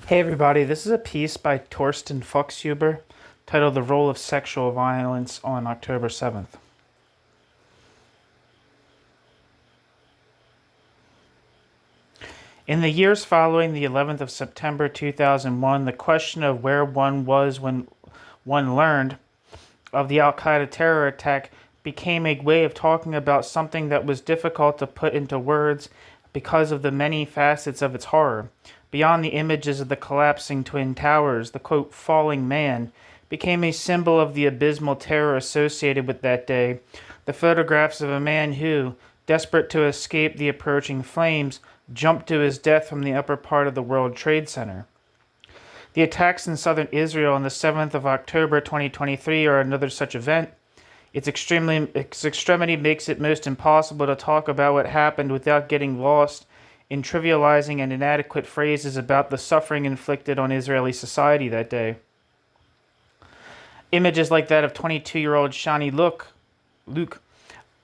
Hey everybody, this is a piece by Thorsten Fuchshuber titled The Role of Sexual Violence on October 7th. In the years following the 11th of September 2001, the question of where one was when one learned of the Al-Qaeda terror attack became a way of talking about something that was difficult to put into words because of the many facets of its horror. Beyond the images of the collapsing Twin Towers, the quote, falling man became a symbol of the abysmal terror associated with that day. The photographs of a man who, desperate to escape the approaching flames, jumped to his death from the upper part of the World Trade Center. The attacks in southern Israel on the 7th of October 2023 are another such event. Its extremity makes it most impossible to talk about what happened without getting lost in trivializing and inadequate phrases about the suffering inflicted on Israeli society that day. Images like that of 22-year-old Shani Luke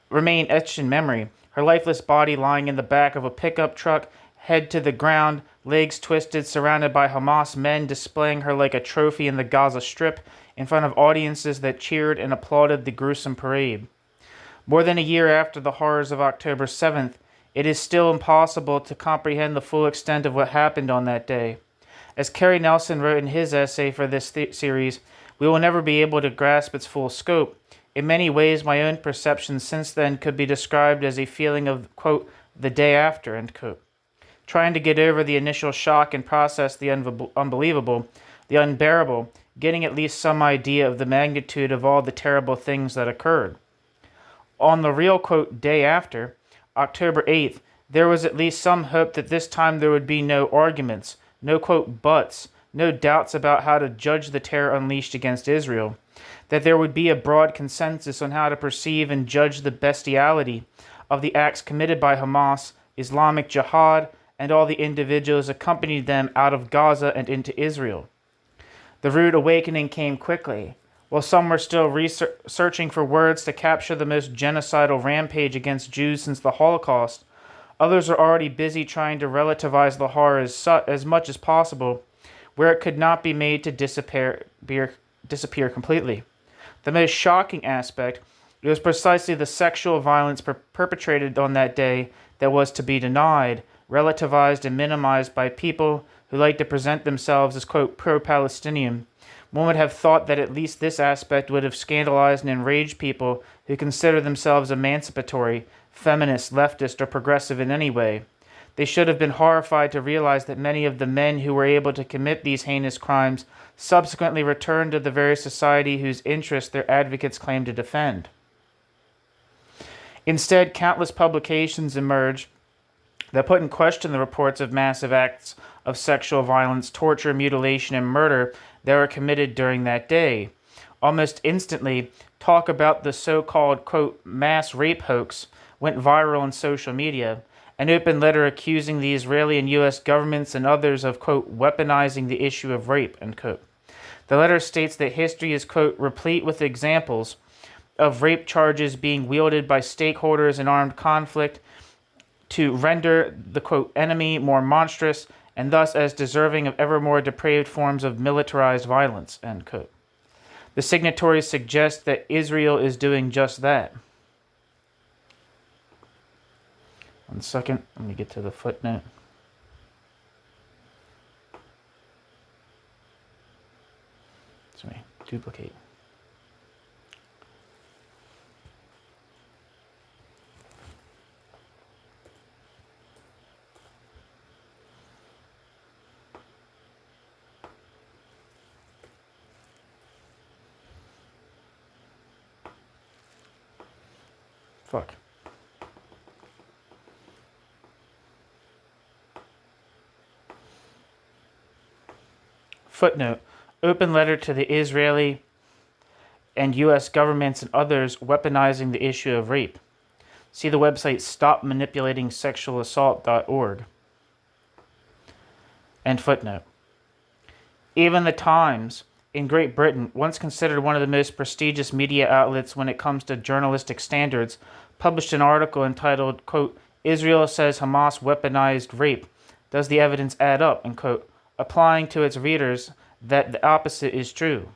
remain etched in memory. Her lifeless body lying in the back of a pickup truck, head to the ground, legs twisted, surrounded by Hamas men displaying her like a trophy in the Gaza Strip in front of audiences that cheered and applauded the gruesome parade. More than a year after the horrors of October 7th, it is still impossible to comprehend the full extent of what happened on that day. As Kerry Nelson wrote in his essay for this series, we will never be able to grasp its full scope. In many ways, my own perception since then could be described as a feeling of, quote, the day after, end quote. Trying to get over the initial shock and process the unbelievable, the unbearable, getting at least some idea of the magnitude of all the terrible things that occurred. On the real, quote, day after, October 8th, there was at least some hope that this time there would be no arguments, no, quote, buts, no doubts about how to judge the terror unleashed against Israel, that there would be a broad consensus on how to perceive and judge the bestiality of the acts committed by Hamas, Islamic Jihad, and all the individuals accompanied them out of Gaza and into Israel. The rude awakening came quickly. While some were still searching for words to capture the most genocidal rampage against Jews since the Holocaust, others are already busy trying to relativize the horror as much as possible, where it could not be made to disappear completely. The most shocking aspect was precisely the sexual violence perpetrated on that day that was to be denied, relativized, and minimized by people who like to present themselves as, quote, pro-Palestinian. One would have thought that at least this aspect would have scandalized and enraged people who consider themselves emancipatory, feminist, leftist, or progressive in any way. They should have been horrified to realize that many of the men who were able to commit these heinous crimes subsequently returned to the very society whose interests their advocates claim to defend. Instead, countless publications emerged that put in question the reports of massive acts of sexual violence, torture, mutilation, and murder that were committed during that day. Almost instantly, talk about the so-called, quote, mass rape hoax went viral on social media, an open letter accusing the Israeli and U.S. governments and others of, quote, weaponizing the issue of rape, end quote. The letter states that history is, quote, replete with examples of rape charges being wielded by stakeholders in armed conflict to render the, quote, enemy more monstrous and thus as deserving of ever more depraved forms of militarized violence, end quote. The signatories suggest that Israel is doing just that. 1 second, let me get to the footnote. Let me duplicate. Fuck. Footnote. Open letter to the Israeli and U.S. governments and others weaponizing the issue of rape. See the website stopmanipulating.sexualassault.org. End footnote. Even the Times, in Great Britain, once considered one of the most prestigious media outlets when it comes to journalistic standards, published an article entitled, quote, Israel says Hamas weaponized rape. Does the evidence add up? And, quote, applying to its readers that the opposite is true.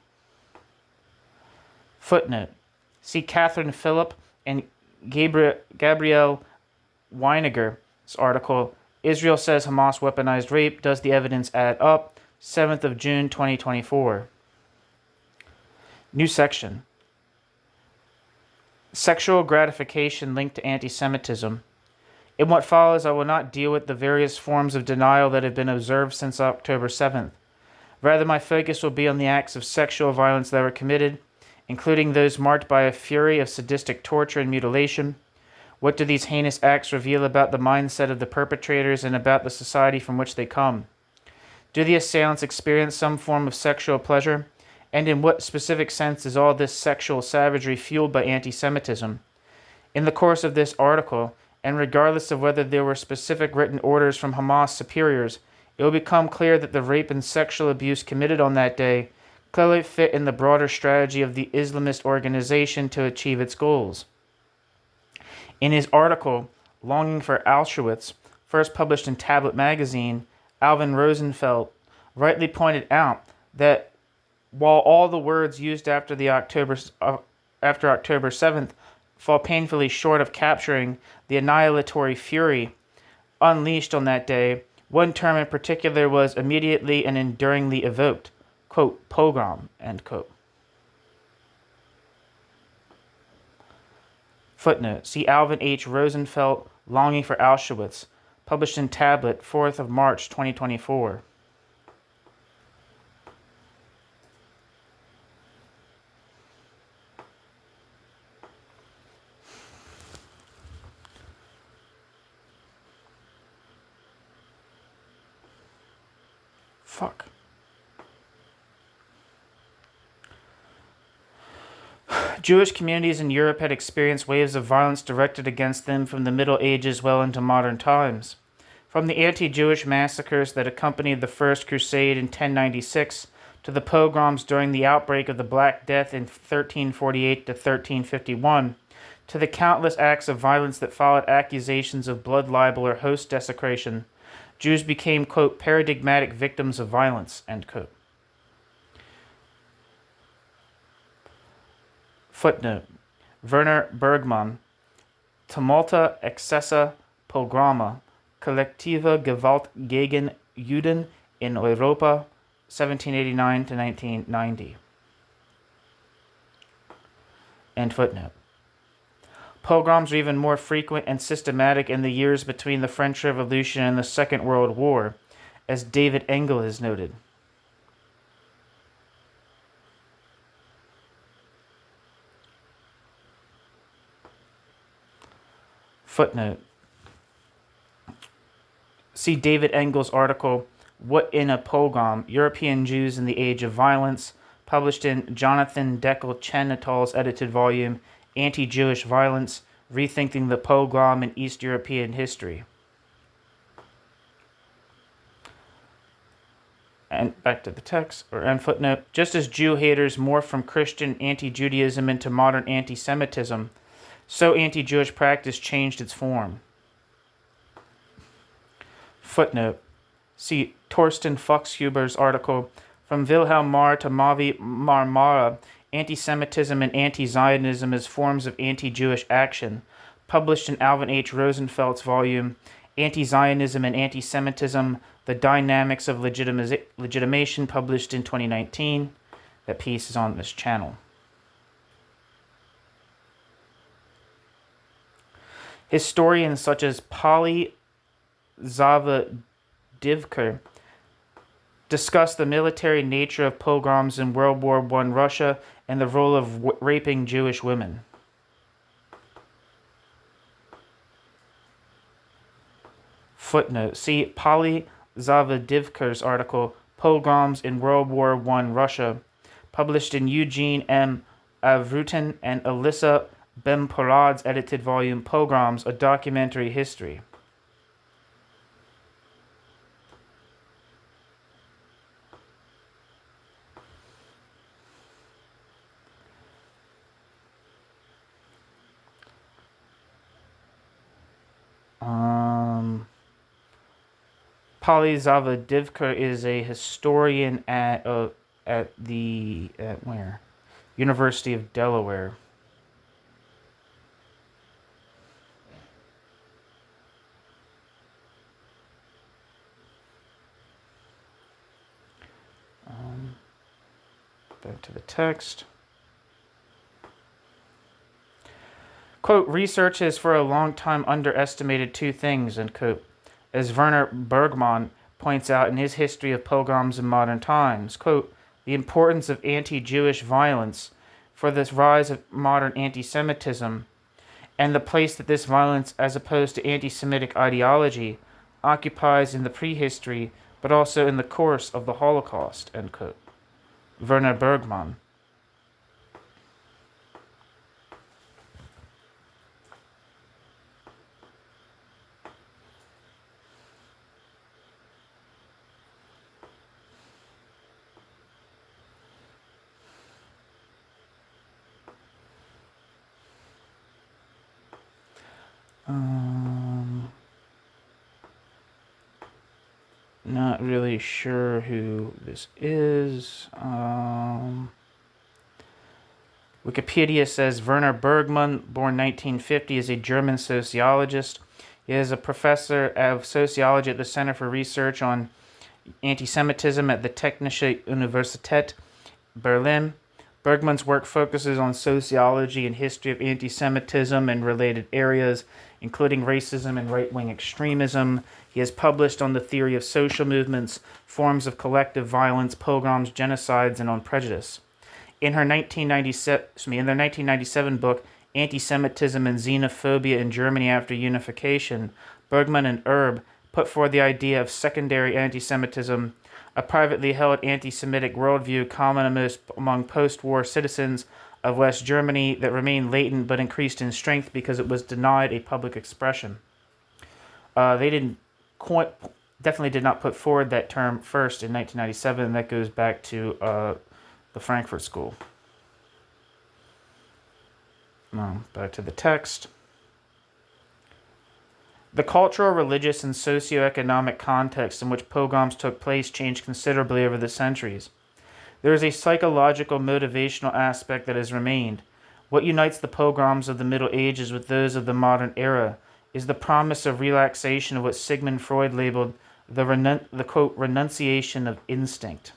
Footnote. See Catherine Phillip and Gabrielle Weiniger's article, Israel Says Hamas Weaponized Rape, Does the Evidence Add Up? 7th of June 2024. New section. Sexual gratification linked to anti-Semitism. In what follows, I will not deal with the various forms of denial that have been observed since October 7th. Rather, my focus will be on the acts of sexual violence that were committed, including those marked by a fury of sadistic torture and mutilation. What do these heinous acts reveal about the mindset of the perpetrators and about the society from which they come? Do the assailants experience some form of sexual pleasure? And in what specific sense is all this sexual savagery fueled by anti-Semitism? In the course of this article, and regardless of whether there were specific written orders from Hamas superiors, it will become clear that the rape and sexual abuse committed on that day clearly fit in the broader strategy of the Islamist organization to achieve its goals. In his article, Longing for Auschwitz, first published in Tablet magazine, Alvin Rosenfeld rightly pointed out that while all the words used after October 7th fall painfully short of capturing the annihilatory fury unleashed on that day, one term in particular was immediately and enduringly evoked, quote, pogrom, end quote. Footnote. See Alvin H. Rosenfeld, Longing for Auschwitz, published in Tablet, 4th of March, 2024. Fuck. Jewish communities in Europe had experienced waves of violence directed against them from the Middle Ages well into modern times. From the anti-Jewish massacres that accompanied the First Crusade in 1096 to the pogroms during the outbreak of the Black Death in 1348 to 1351, to the countless acts of violence that followed accusations of blood libel or host desecration, Jews became, quote, paradigmatic victims of violence, end quote. Footnote. Werner Bergmann, Tumulta, Excessa, Pogrome, Kollektive Gewalt gegen Juden in Europa, 1789 to 1990. End footnote. Pogroms were even more frequent and systematic in the years between the French Revolution and the Second World War, as David Engel has noted. Footnote. See David Engel's article, What in a Pogrom? European Jews in the Age of Violence, published in Jonathan Deckel Chen et al.'s edited volume, Anti-Jewish Violence, Rethinking the Pogrom in East European History. And back to the text, or end footnote. Just as Jew haters morphed from Christian anti-Judaism into modern anti-Semitism, so anti-Jewish practice changed its form. Footnote. See Thorsten Fuchshuber's article, From Wilhelm Marr to Mavi Marmara, Anti-Semitism and Anti-Zionism as Forms of Anti-Jewish Action, published in Alvin H. Rosenfeld's volume, Anti-Zionism and Anti-Semitism, The Dynamics of Legitimation, published in 2019. That piece is on this channel. Historians such as Polly Zavadivker discuss the military nature of pogroms in World War I Russia and the role of raping Jewish women. Footnote. See Polly Zavadivker's article, Pogroms in World War I Russia, published in Eugene M. Avrutin and Alyssa Bemporad's edited volume, Pogroms, A Documentary History. Polly Zavadivka is a historian at where? University of Delaware. Back to the text. Quote, research has for a long time underestimated two things, end quote, as Werner Bergmann points out in his History of Pogroms in Modern Times. Quote, the importance of anti-Jewish violence for this rise of modern anti-Semitism and the place that this violence, as opposed to anti-Semitic ideology, occupies in the prehistory, but also in the course of the Holocaust, end quote. Werner Bergmann. Not really sure who this is. Wikipedia says Werner Bergmann, born 1950, is a German sociologist. He is a professor of sociology at the Center for Research on Antisemitism at the Technische Universität Berlin. Bergmann's work focuses on sociology and history of anti-Semitism and related areas, including racism and right-wing extremism. He has published on the theory of social movements, forms of collective violence, pogroms, genocides, and on prejudice. In their 1997 book, Anti-Semitism and Xenophobia in Germany After Unification, Bergmann and Erb put forward the idea of secondary anti-Semitism, a privately held anti-Semitic worldview common among post-war citizens of West Germany that remained latent but increased in strength because it was denied a public expression. They definitely did not put forward that term first in 1997, and that goes back to the Frankfurt School. Back to the text. The cultural, religious, and socioeconomic context in which pogroms took place changed considerably over the centuries. There is a psychological, motivational aspect that has remained. What unites the pogroms of the Middle Ages with those of the modern era is the promise of relaxation of what Sigmund Freud labeled the quote, renunciation of instinct.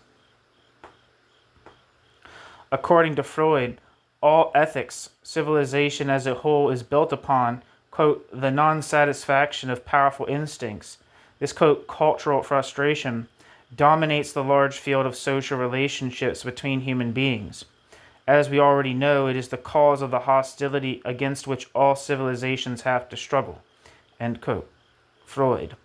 According to Freud, all ethics, civilization as a whole, is built upon, quote, the non-satisfaction of powerful instincts. This, quote, cultural frustration dominates the large field of social relationships between human beings. As we already know, it is the cause of the hostility against which all civilizations have to struggle, end quote. Freud.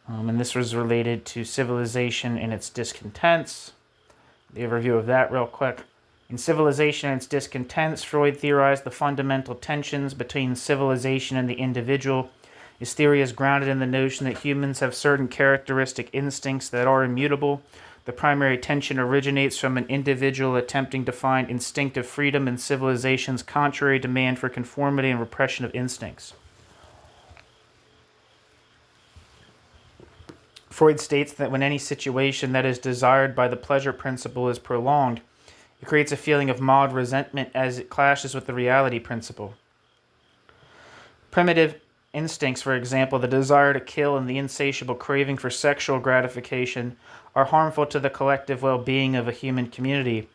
And this was related to civilization and its discontents. The review of that real quick. In Civilization and its Discontents, Freud theorized the fundamental tensions between civilization and the individual. His theory is grounded in the notion that humans have certain characteristic instincts that are immutable. The primary tension originates from an individual attempting to find instinctive freedom in civilization's contrary demand for conformity and repression of instincts. Freud states that when any situation that is desired by the pleasure principle is prolonged, it creates a feeling of mild resentment as it clashes with the reality principle. Primitive instincts, for example, the desire to kill and the insatiable craving for sexual gratification, are harmful to the collective well-being of a human community.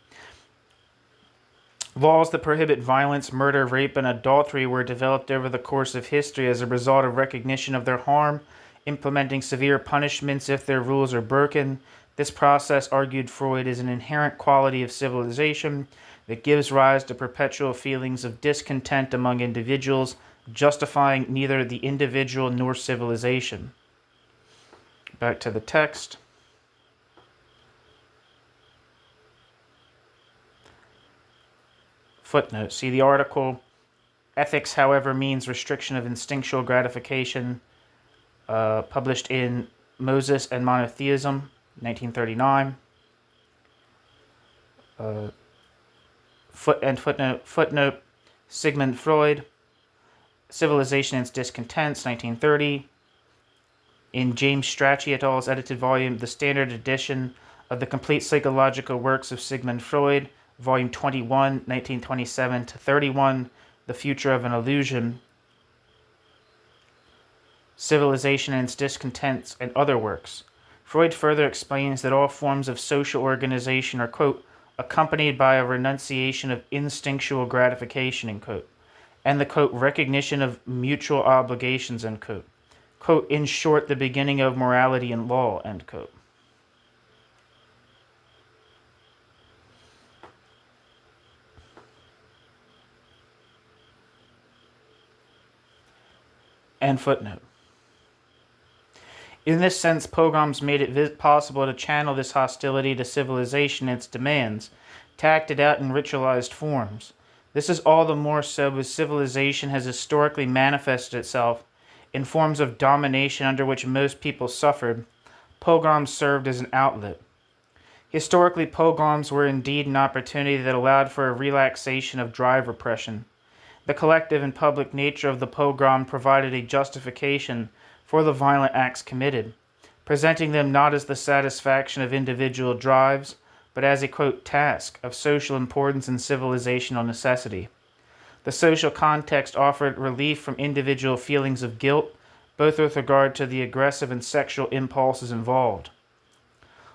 Laws that prohibit violence, murder, rape, and adultery were developed over the course of history as a result of recognition of their harm, implementing severe punishments if their rules are broken. This process, argued Freud, is an inherent quality of civilization that gives rise to perpetual feelings of discontent among individuals, justifying neither the individual nor civilization. Back to the text. Footnote. See the article. Ethics, however, means restriction of instinctual gratification, published in Moses and Monotheism, 1939. Footnote, Sigmund Freud, Civilization and Its Discontents, 1930. In James Strachey et al.'s edited volume, The Standard Edition of the Complete Psychological Works of Sigmund Freud, Volume 21, 1927-31, The Future of an Illusion, Civilization and Its Discontents, and other works. Freud further explains that all forms of social organization are, quote, accompanied by a renunciation of instinctual gratification, end quote, and the, quote, recognition of mutual obligations, end quote. Quote, in short, the beginning of morality and law, end quote. And footnote. In this sense, pogroms made it possible to channel this hostility to civilization and its demands, to act it out in ritualized forms. This is all the more so as civilization has historically manifested itself in forms of domination under which most people suffered. Pogroms served as an outlet. Historically, pogroms were indeed an opportunity that allowed for a relaxation of drive repression. The collective and public nature of the pogrom provided a justification for the violent acts committed, presenting them not as the satisfaction of individual drives, but as a, quote, task of social importance and civilizational necessity. The social context offered relief from individual feelings of guilt, both with regard to the aggressive and sexual impulses involved.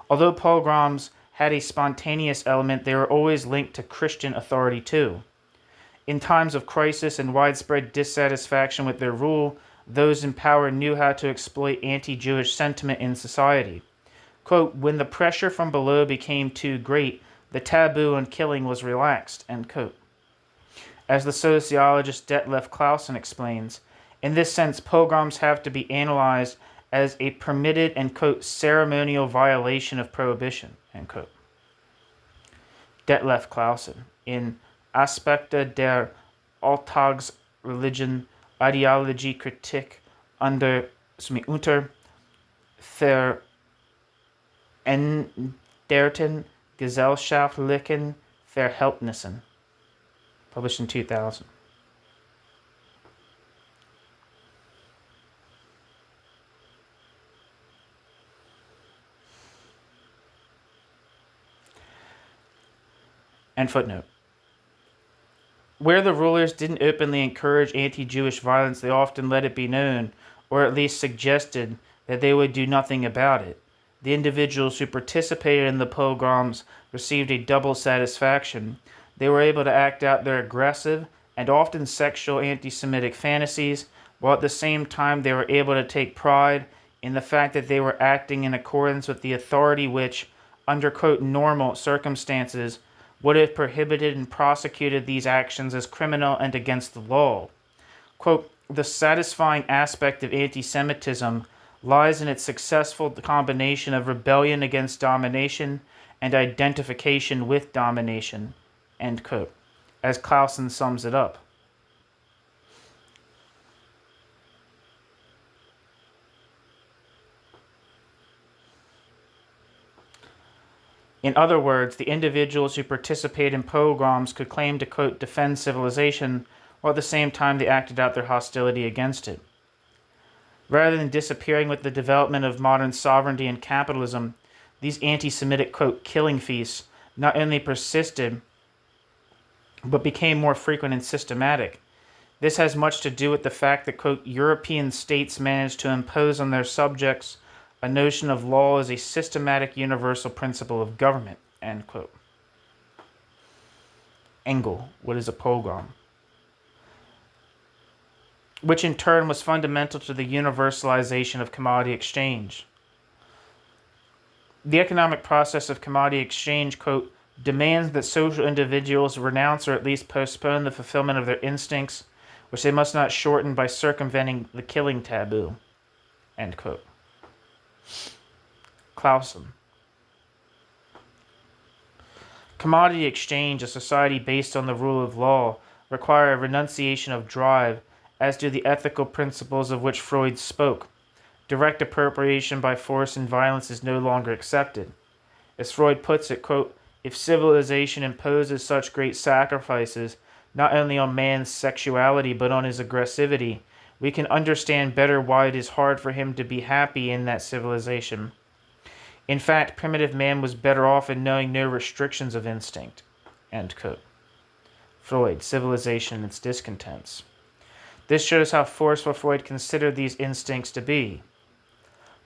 Although pogroms had a spontaneous element, they were always linked to Christian authority too. In times of crisis and widespread dissatisfaction with their rule, those in power knew how to exploit anti-Jewish sentiment in society. Quote, when the pressure from below became too great, the taboo on killing was relaxed, end quote. As the sociologist Detlef Clausen explains, in this sense, pogroms have to be analyzed as a permitted and, quote, ceremonial violation of prohibition, end quote. Detlef Clausen, in Aspekte der Alltagsreligion, Ideologiekritik unter veränderten gesellschaftlichen Verhältnissen, published in 2000. And footnote. Where the rulers didn't openly encourage anti-Jewish violence, they often let it be known, or at least suggested, that they would do nothing about it. The individuals who participated in the pogroms received a double satisfaction. They were able to act out their aggressive and often sexual anti-Semitic fantasies, while at the same time they were able to take pride in the fact that they were acting in accordance with the authority which, under, quote, normal circumstances, would have prohibited and prosecuted these actions as criminal and against the law. Quote, the satisfying aspect of anti-Semitism lies in its successful combination of rebellion against domination and identification with domination, end quote, as Clausen sums it up. In other words, the individuals who participate in pogroms could claim to, quote, defend civilization, while at the same time they acted out their hostility against it. Rather than disappearing with the development of modern sovereignty and capitalism, these anti-Semitic, quote, killing feasts not only persisted, but became more frequent and systematic. This has much to do with the fact that, quote, European states managed to impose on their subjects a notion of law as a systematic universal principle of government, end quote. Engel, what is a pogrom? Which in turn was fundamental to the universalization of commodity exchange. The economic process of commodity exchange, quote, demands that social individuals renounce or at least postpone the fulfillment of their instincts, which they must not shorten by circumventing the killing taboo, end quote. Clausen. Commodity exchange, a society based on the rule of law, require a renunciation of drive, as do the ethical principles of which Freud spoke. Direct appropriation by force and violence is no longer accepted. As Freud puts it, quote, If civilization imposes such great sacrifices, not only on man's sexuality but on his aggressivity, we can understand better why it is hard for him to be happy in that civilization. In fact, primitive man was better off in knowing no restrictions of instinct. End quote. Freud, Civilization and Its Discontents. This shows how forceful Freud considered these instincts to be.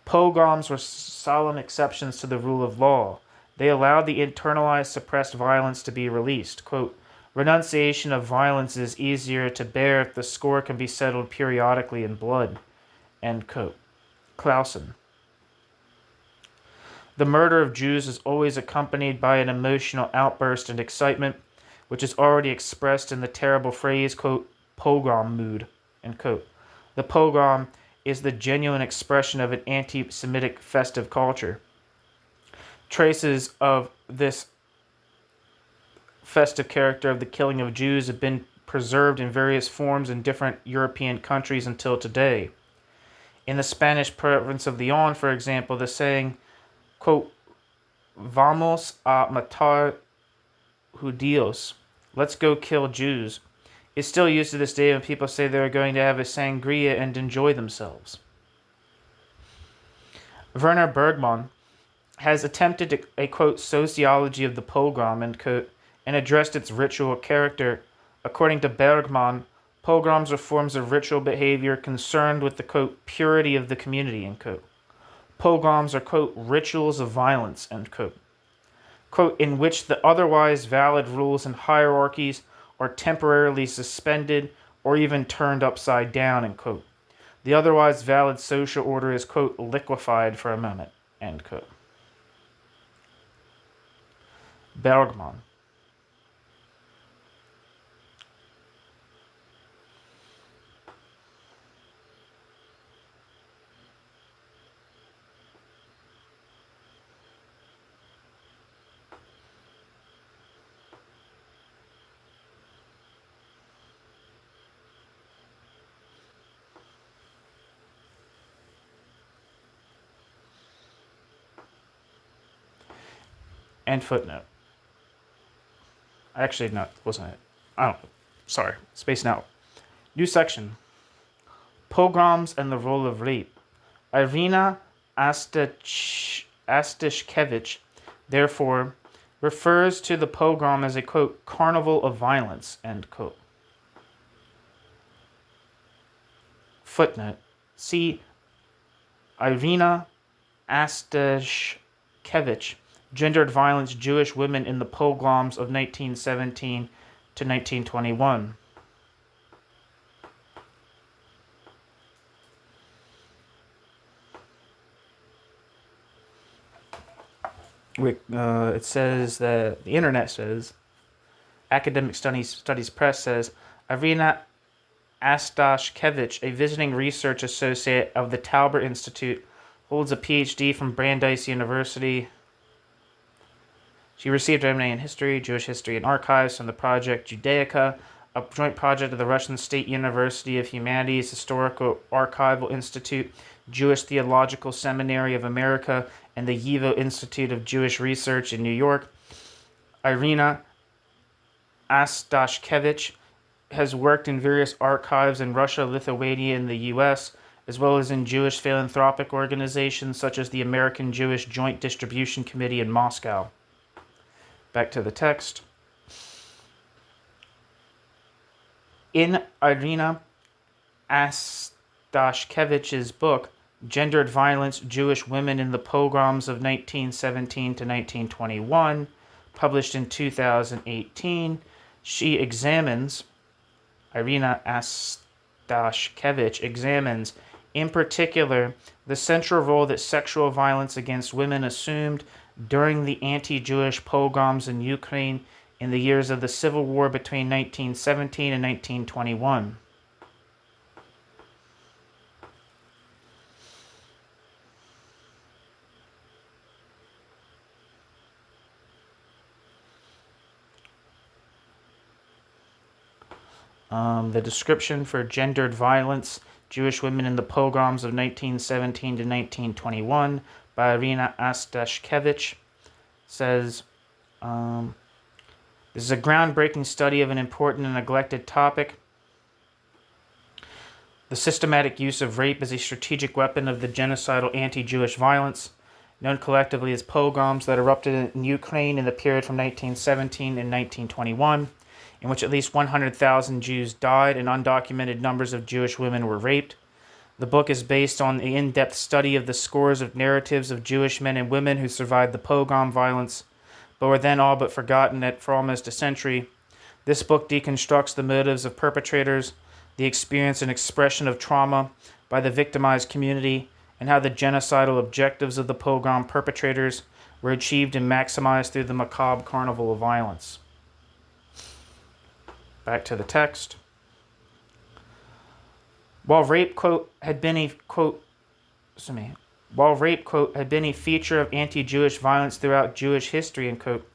Pogroms were solemn exceptions to the rule of law. They allowed the internalized suppressed violence to be released. Quote, renunciation of violence is easier to bear if the score can be settled periodically in blood. End quote. Clausen. The murder of Jews is always accompanied by an emotional outburst and excitement, which is already expressed in the terrible phrase, quote, pogrom mood, end quote. The pogrom is the genuine expression of an anti-Semitic festive culture. Traces of this festive character of the killing of Jews have been preserved in various forms in different European countries until today. In the Spanish province of Leon, for example, the saying, quote, vamos a matar judíos, let's go kill Jews, is still used to this day when people say they're going to have a sangria and enjoy themselves. Werner Bergmann has attempted a, quote, sociology of the pogrom, end quote, and addressed its ritual character. According to Bergmann, pogroms are forms of ritual behavior concerned with the, quote, purity of the community, end quote. Pogroms are, quote, rituals of violence, end quote. Quote, in which the otherwise valid rules and hierarchies are temporarily suspended or even turned upside down, end quote. The otherwise valid social order is, quote, liquefied for a moment, end quote. Bergmann. And footnote. Actually, no, wasn't it? I don't know. Sorry. Spacing out. New section. Pogroms and the role of rape. Irina Astashkevich, therefore, refers to the pogrom as a, quote, carnival of violence, end quote. Footnote. See Irina Astashkevich, Gendered Violence, Jewish Women in the Pogroms of 1917 to 1921. It says that the internet says, Academic Studies Press says, Irina Astashkevich, a visiting research associate of the Tauber Institute, holds a PhD from Brandeis University. She received an MA in History, Jewish History and Archives from the Project Judaica, a joint project of the Russian State University of Humanities, Historical Archival Institute, Jewish Theological Seminary of America, and the YIVO Institute of Jewish Research in New York. Irina Astashkevich has worked in various archives in Russia, Lithuania, and the U.S., as well as in Jewish philanthropic organizations such as the American Jewish Joint Distribution Committee in Moscow. Back to the text. In Irina Astashkevich's book, Gendered Violence, Jewish Women in the Pogroms of 1917 to 1921, published in 2018, Irina Astashkevich examines, in particular, the central role that sexual violence against women assumed during the anti-Jewish pogroms in Ukraine in the years of the Civil War between 1917 and 1921. The description for gendered violence, Jewish women in the pogroms of 1917 to 1921 by Irina Astashkevich says, This is a groundbreaking study of an important and neglected topic. The systematic use of rape as a strategic weapon of the genocidal anti-Jewish violence, known collectively as pogroms, that erupted in Ukraine in the period from 1917 and 1921, in which at least 100,000 Jews died and undocumented numbers of Jewish women were raped. The book is based on the in-depth study of the scores of narratives of Jewish men and women who survived the pogrom violence, but were then all but forgotten for almost a century. This book deconstructs the motives of perpetrators, the experience and expression of trauma by the victimized community, and how the genocidal objectives of the pogrom perpetrators were achieved and maximized through the macabre carnival of violence. Back to the text. While rape, quote, had been a feature of anti-Jewish violence throughout Jewish history, end quote,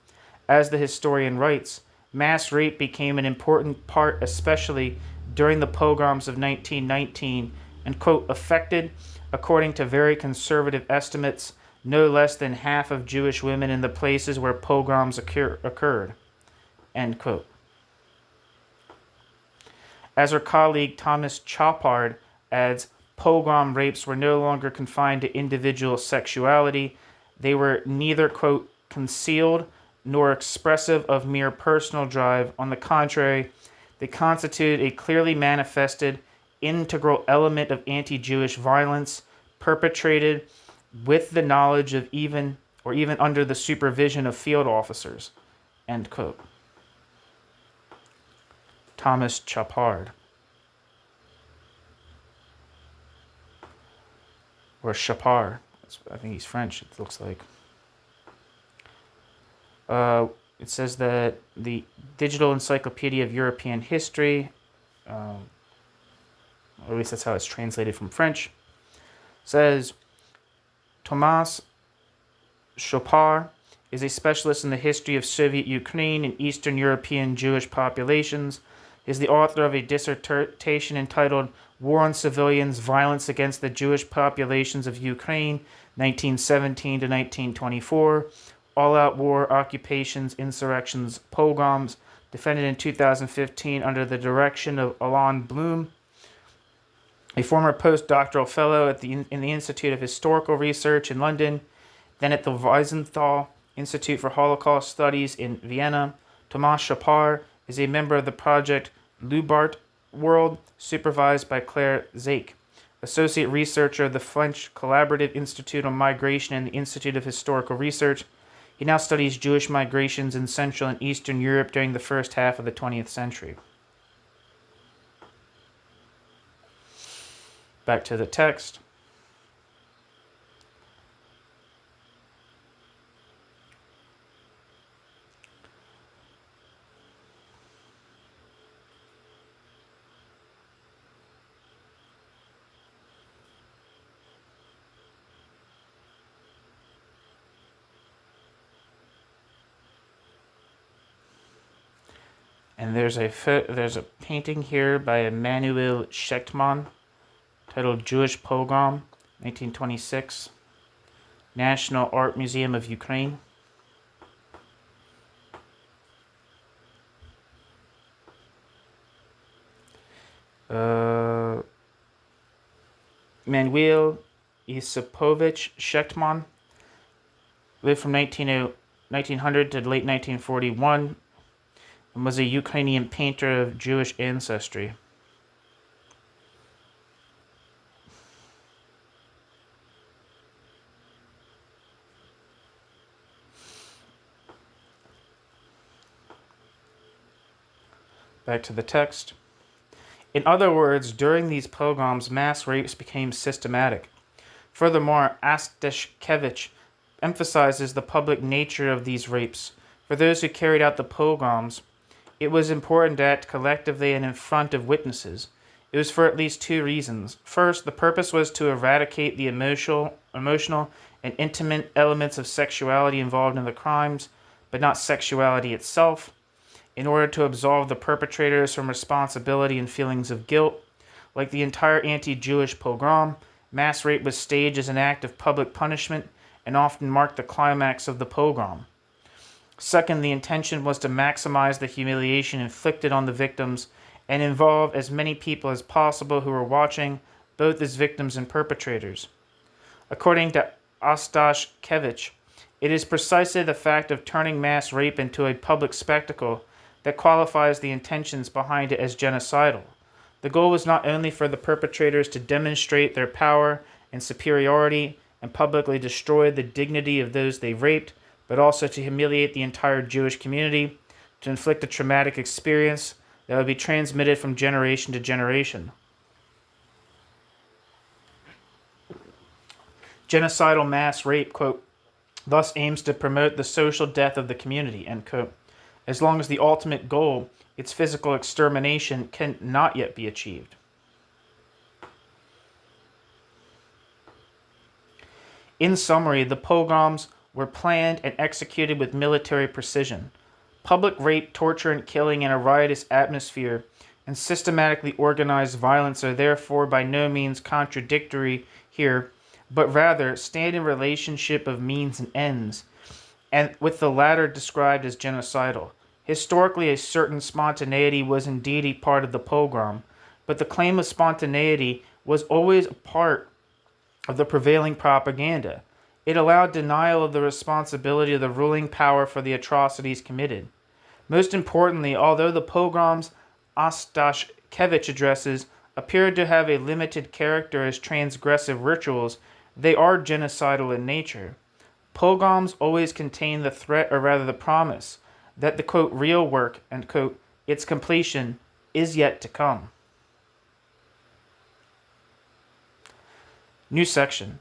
as the historian writes, mass rape became an important part, especially during the pogroms of 1919, and, quote, affected, according to very conservative estimates, no less than half of Jewish women in the places where pogroms occurred, end quote. As her colleague Thomas Chopard adds, pogrom rapes were no longer confined to individual sexuality. They were neither, quote, concealed nor expressive of mere personal drive. On the contrary, they constituted a clearly manifested, integral element of anti-Jewish violence perpetrated with the knowledge of even under the supervision of field officers, end quote. Thomas Chopard. Or Chapard. I think he's French, it looks like. It says that the Digital Encyclopedia of European History, or at least that's how it's translated from French, says Thomas Chopard is a specialist in the history of Soviet Ukraine and Eastern European Jewish populations. He is the author of a dissertation entitled War on Civilians, Violence Against the Jewish Populations of Ukraine, 1917 to 1924, All-Out War, Occupations, Insurrections, Pogroms, defended in 2015 under the direction of Alain Blum, a former postdoctoral fellow in the Institute of Historical Research in London, then at the Wiesenthal Institute for Holocaust Studies in Vienna. Thomas Chopard is a member of the project Lubart World, supervised by Claire Zake, associate researcher of the French Collaborative Institute on Migration and the Institute of Historical Research. He now studies Jewish migrations in Central and Eastern Europe during the first half of the 20th century. Back to the text. And there's a painting here by Emanuel Schechtman titled Jewish Pogrom, 1926, National Art Museum of Ukraine. Manuel Isipovich Schechtman lived from 1900 to late 1941 and was a Ukrainian painter of Jewish ancestry. Back to the text. In other words, during these pogroms, mass rapes became systematic. Furthermore, Astashkevich emphasizes the public nature of these rapes. For those who carried out the pogroms, it was important to act collectively and in front of witnesses. It was for at least two reasons. First, the purpose was to eradicate the emotional and intimate elements of sexuality involved in the crimes, but not sexuality itself, in order to absolve the perpetrators from responsibility and feelings of guilt. Like the entire anti-Jewish pogrom, mass rape was staged as an act of public punishment and often marked the climax of the pogrom. Second, the intention was to maximize the humiliation inflicted on the victims and involve as many people as possible who were watching, both as victims and perpetrators. According to Ostashkevich, it is precisely the fact of turning mass rape into a public spectacle that qualifies the intentions behind it as genocidal. The goal was not only for the perpetrators to demonstrate their power and superiority and publicly destroy the dignity of those they raped, but also to humiliate the entire Jewish community, to inflict a traumatic experience that would be transmitted from generation to generation. Genocidal mass rape, quote, thus aims to promote the social death of the community, end quote, as long as the ultimate goal, its physical extermination, can not yet be achieved. In summary, the pogroms were planned and executed with military precision. Public rape, torture, and killing in a riotous atmosphere and systematically organized violence are therefore by no means contradictory here, but rather stand in relationship of means and ends, and with the latter described as genocidal. Historically, a certain spontaneity was indeed a part of the pogrom, but the claim of spontaneity was always a part of the prevailing propaganda. It allowed denial of the responsibility of the ruling power for the atrocities committed. Most importantly, although the pogroms Ostashkevich addresses appeared to have a limited character as transgressive rituals, they are genocidal in nature. Pogroms always contain the threat, or rather the promise, that the, quote, real work, end quote, its completion, is yet to come. New section.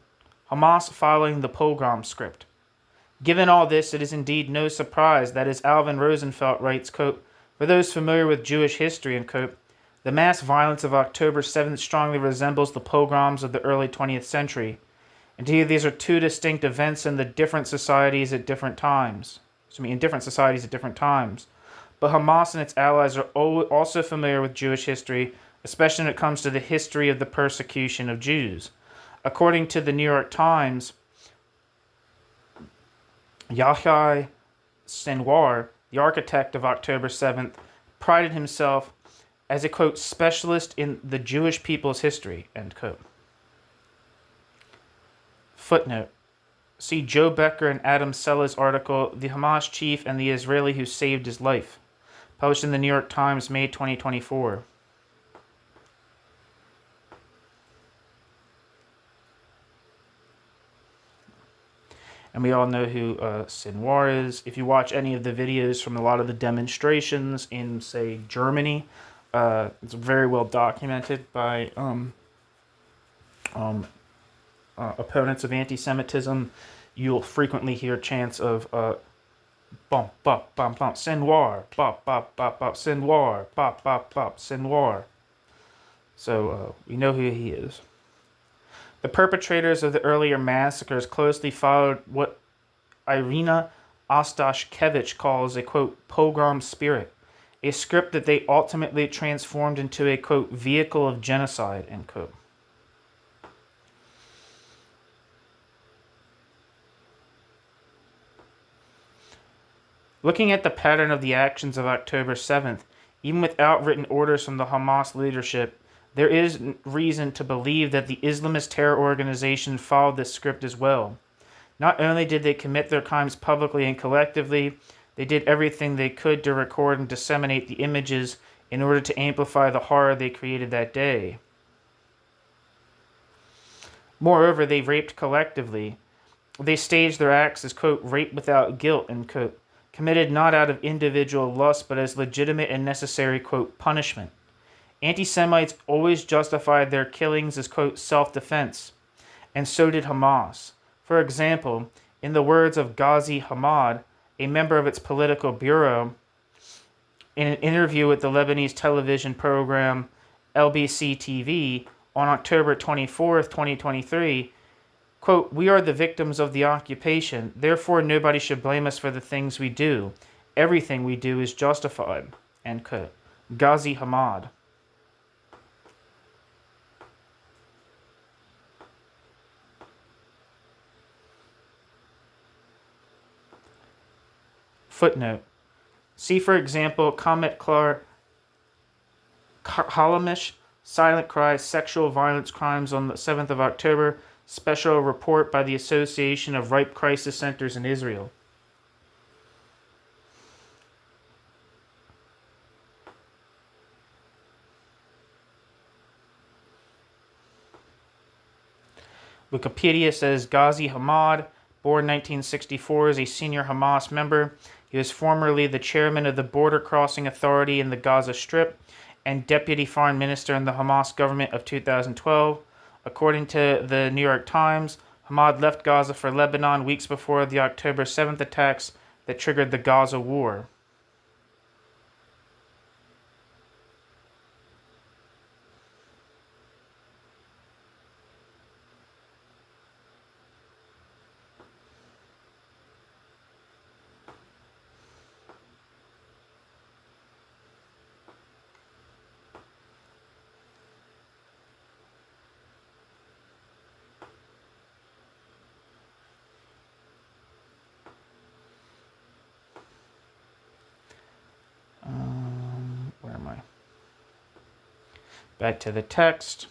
Hamas following the pogrom script. Given all this, it is indeed no surprise that, as Alvin Rosenfeld writes, quote, for those familiar with Jewish history, end quote, the mass violence of October 7th strongly resembles the pogroms of the early 20th century. Indeed, these are two distinct events in the different societies at different times. In different societies at different times. But Hamas and its allies are also familiar with Jewish history, especially when it comes to the history of the persecution of Jews. According to the New York Times, Yahya Sinwar, the architect of October 7th, prided himself as a, quote, specialist in the Jewish people's history, end quote. Footnote. See Joe Becker and Adam Sella's article, The Hamas Chief and the Israeli Who Saved His Life, published in the New York Times, May 2024. And we all know who Sinwar is. If you watch any of the videos from a lot of the demonstrations in, say, Germany, it's very well documented by opponents of anti-Semitism. You'll frequently hear chants of bump, bump, bump, bump, Sinwar, bop, bop, bop, bop, Sinwar, bop, bop, bop, Sinwar. So we know who he is. The perpetrators of the earlier massacres closely followed what Irina Ostashkevich calls a, quote, pogrom spirit, a script that they ultimately transformed into a, quote, vehicle of genocide, end quote. Looking at the pattern of the actions of October 7th, even without written orders from the Hamas leadership, there is reason to believe that the Islamist terror organization followed this script as well. Not only did they commit their crimes publicly and collectively, they did everything they could to record and disseminate the images in order to amplify the horror they created that day. Moreover, they raped collectively. They staged their acts as, quote, rape without guilt, end quote, committed not out of individual lust but as legitimate and necessary, quote, punishment. Anti-Semites always justified their killings as, quote, self-defense, and so did Hamas. For example, in the words of Ghazi Hamad, a member of its political bureau, in an interview with the Lebanese television program LBC TV on October 24th, 2023, quote, we are the victims of the occupation, therefore nobody should blame us for the things we do. Everything we do is justified, end quote. Ghazi Hamad. Footnote. See, for example, Comet Clar Halamish, Silent Cry, Sexual Violence Crimes on the 7th of October, special report by the Association of Ripe Crisis Centers in Israel. Wikipedia says Ghazi Hamad, born 1964, is a senior Hamas member. He was formerly the chairman of the Border Crossing Authority in the Gaza Strip and deputy foreign minister in the Hamas government of 2012. According to the New York Times, Hamad left Gaza for Lebanon weeks before the October 7th attacks that triggered the Gaza war. Where am I? Back to the text.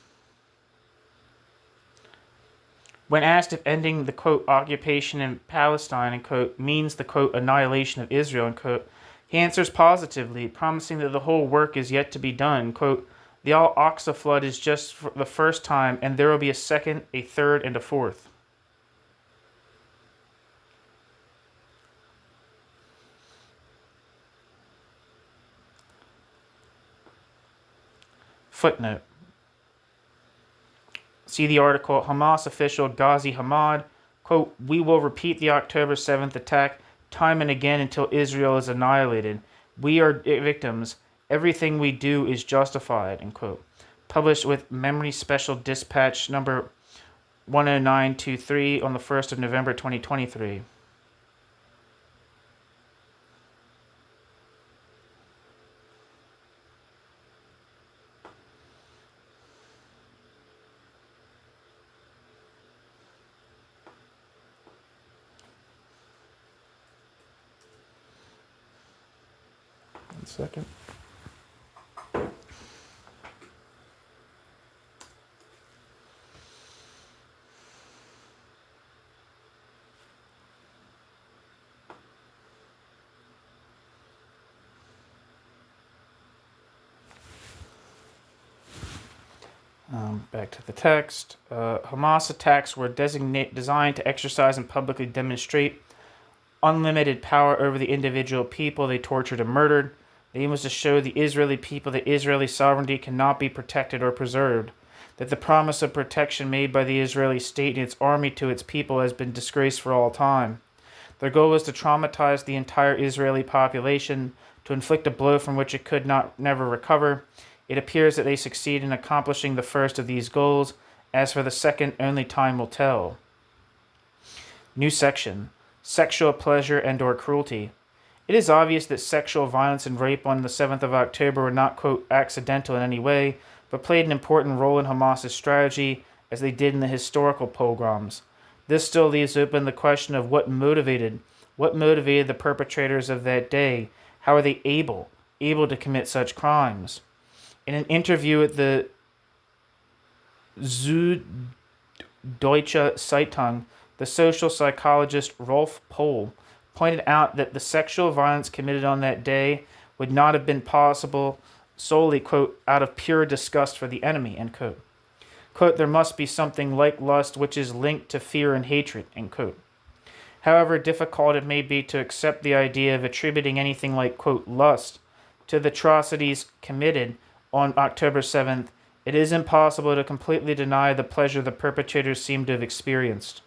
When asked if ending the, quote, occupation in Palestine, and, quote, means the, quote, annihilation of Israel, and, quote, he answers positively, promising that the whole work is yet to be done. Quote, the Al-Aqsa flood is just for the first time, and there will be a second, a third, and a fourth. Footnote. See the article, Hamas official Ghazi Hamad, quote, we will repeat the October 7th attack time and again until Israel is annihilated. We are victims. Everything we do is justified, end quote. Published with Memory Special Dispatch number 10923 on the 1st of November 2023. One second. Back to the text. Hamas attacks were designed to exercise and publicly demonstrate unlimited power over the individual people they tortured and murdered. The aim was to show the Israeli people that Israeli sovereignty cannot be protected or preserved, that the promise of protection made by the Israeli state and its army to its people has been disgraced for all time. Their goal was to traumatize the entire Israeli population, to inflict a blow from which it could never recover. It appears that they succeed in accomplishing the first of these goals. As for the second, only time will tell. New section. Sexual pleasure and or cruelty. It is obvious that sexual violence and rape on the 7th of October were not, quote, accidental in any way, but played an important role in Hamas's strategy, as they did in the historical pogroms. This still leaves open the question of what motivated the perpetrators of that day. How are they able to commit such crimes? In an interview with the Süddeutsche Zeitung, the social psychologist Rolf Pohl pointed out that the sexual violence committed on that day would not have been possible solely, quote, out of pure disgust for the enemy, end quote. Quote, there must be something like lust which is linked to fear and hatred, end quote. However difficult it may be to accept the idea of attributing anything like, quote, lust to the atrocities committed on October 7th, it is impossible to completely deny the pleasure the perpetrators seem to have experienced.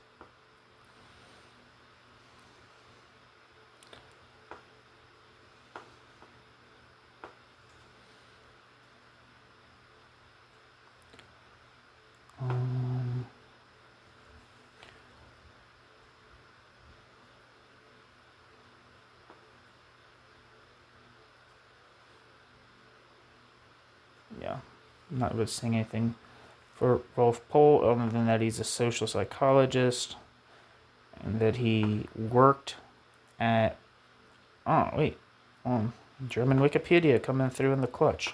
Yeah, I'm not really saying anything for Rolf Pohl other than that he's a social psychologist and that he worked at Oh, wait. German Wikipedia coming through in the clutch.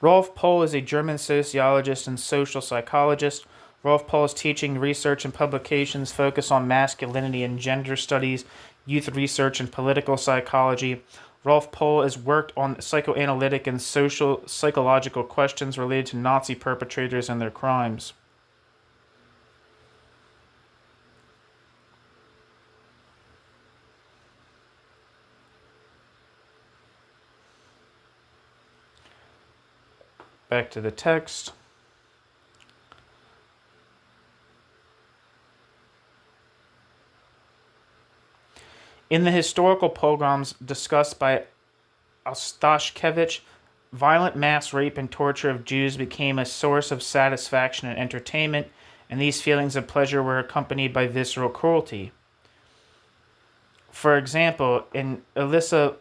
Rolf Pohl is a German sociologist and social psychologist. Rolf Pohl's teaching, research, and publications focus on masculinity and gender studies, youth research, and political psychology. Rolf Pohl has worked on psychoanalytic and psychological questions related to Nazi perpetrators and their crimes. Back to the text. In the historical pogroms discussed by Ostashkevich, violent mass rape and torture of Jews became a source of satisfaction and entertainment, and these feelings of pleasure were accompanied by visceral cruelty. For example, in Elisa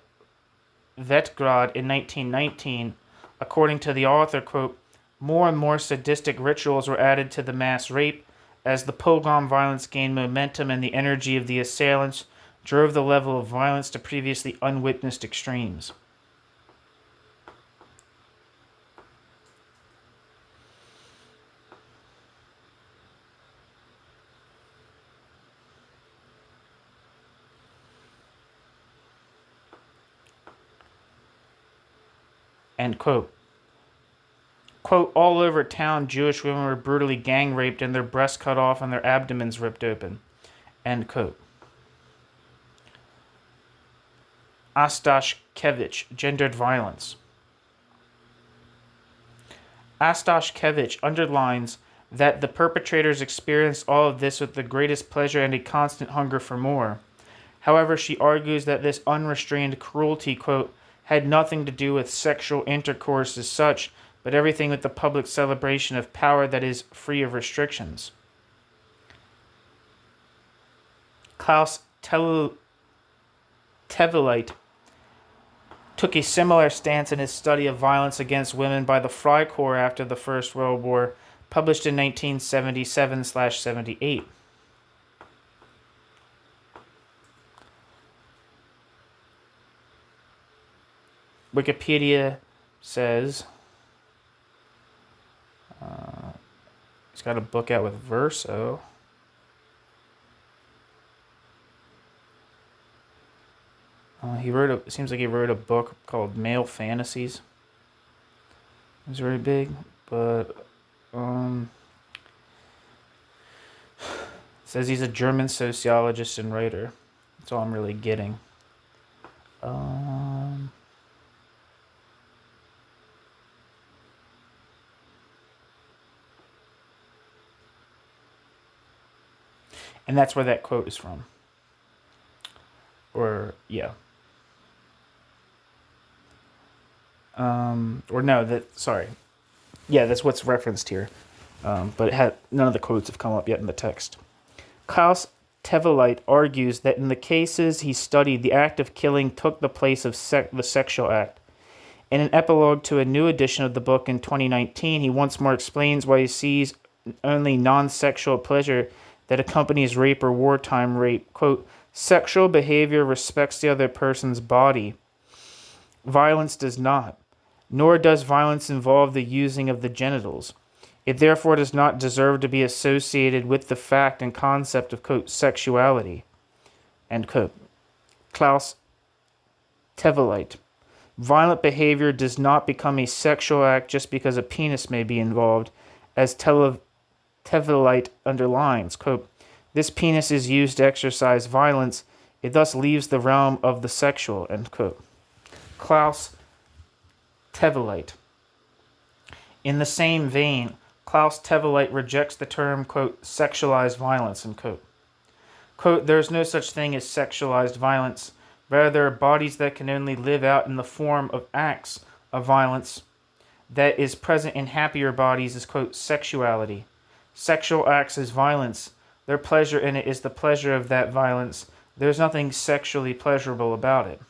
Vetgrad in 1919, according to the author, quote, more and more sadistic rituals were added to the mass rape as the pogrom violence gained momentum and the energy of the assailants drove the level of violence to previously unwitnessed extremes. End quote. Quote, all over town, Jewish women were brutally gang raped and their breasts cut off and their abdomens ripped open. End quote. Ostashkevich, gendered violence. Ostashkevich underlines that the perpetrators experienced all of this with the greatest pleasure and a constant hunger for more. However, she argues that this unrestrained cruelty, quote, had nothing to do with sexual intercourse as such, but everything with the public celebration of power that is free of restrictions. Klaus Teveleit took a similar stance in his study of violence against women by the Freikorps after the First World War, published in 1977/78. Wikipedia says he's got a book out with Verso. It seems like he wrote a book called Male Fantasies. It was very big, but says he's a German sociologist and writer. That's all I'm really getting. And that's where that quote is from. Or, yeah. Yeah, that's what's referenced here. But none of the quotes have come up yet in the text. Klaus Teveleit argues that in the cases he studied, the act of killing took the place of the sexual act. In an epilogue to a new edition of the book in 2019, he once more explains why he sees only non-sexual pleasure that accompanies rape or wartime rape. Quote, sexual behavior respects the other person's body. Violence does not, nor does violence involve the using of the genitals. It therefore does not deserve to be associated with the fact and concept of, quote, sexuality. End quote. Klaus Teveleit. Violent behavior does not become a sexual act just because a penis may be involved, as Teveleit underlines, quote, this penis is used to exercise violence. It thus leaves the realm of the sexual, end quote. Klaus Teveleit. In the same vein, Klaus Teveleit rejects the term, quote, sexualized violence, end quote. Quote, there is no such thing as sexualized violence. Rather, there are bodies that can only live out in the form of acts of violence that is present in happier bodies is, quote, sexuality. Sexual acts is violence. Their pleasure in it is the pleasure of that violence. There's nothing sexually pleasurable about it.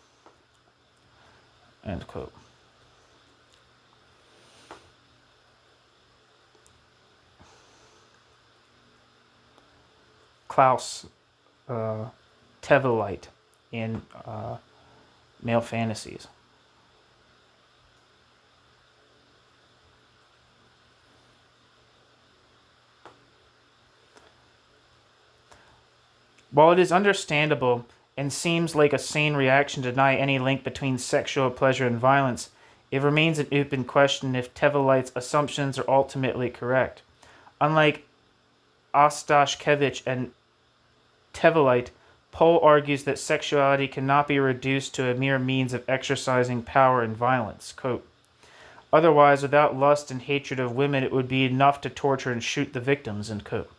End quote. Klaus Tevelite in Male Fantasies. While it is understandable and seems like a sane reaction to deny any link between sexual pleasure and violence, it remains an open question if Tevelite's assumptions are ultimately correct. Unlike Ostashkevich and Tevelite, Pohl argues that sexuality cannot be reduced to a mere means of exercising power and violence. Quote, otherwise, without lust and hatred of women, it would be enough to torture and shoot the victims. End quote.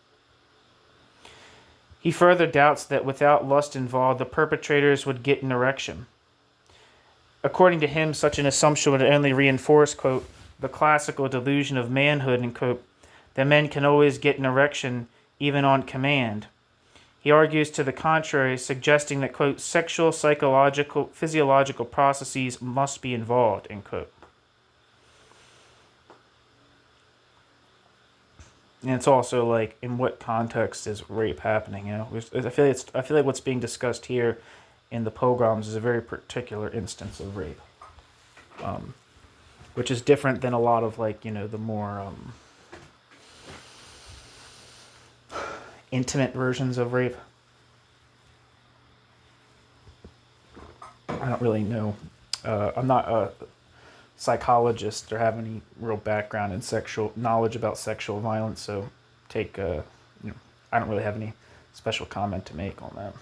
He further doubts that without lust involved, the perpetrators would get an erection. According to him, such an assumption would only reinforce, quote, the classical delusion of manhood, and quote, that men can always get an erection even on command. He argues to the contrary, suggesting that, quote, sexual, psychological, physiological processes must be involved, end quote. And it's also like, in what context is rape happening? You know, I feel like what's being discussed here in the pogroms is a very particular instance of rape, which is different than a lot of, like, you know, the more intimate versions of rape. I don't really know. I'm not a psychologist or have any real background in sexual knowledge about sexual violence, so I don't really have any special comment to make on that.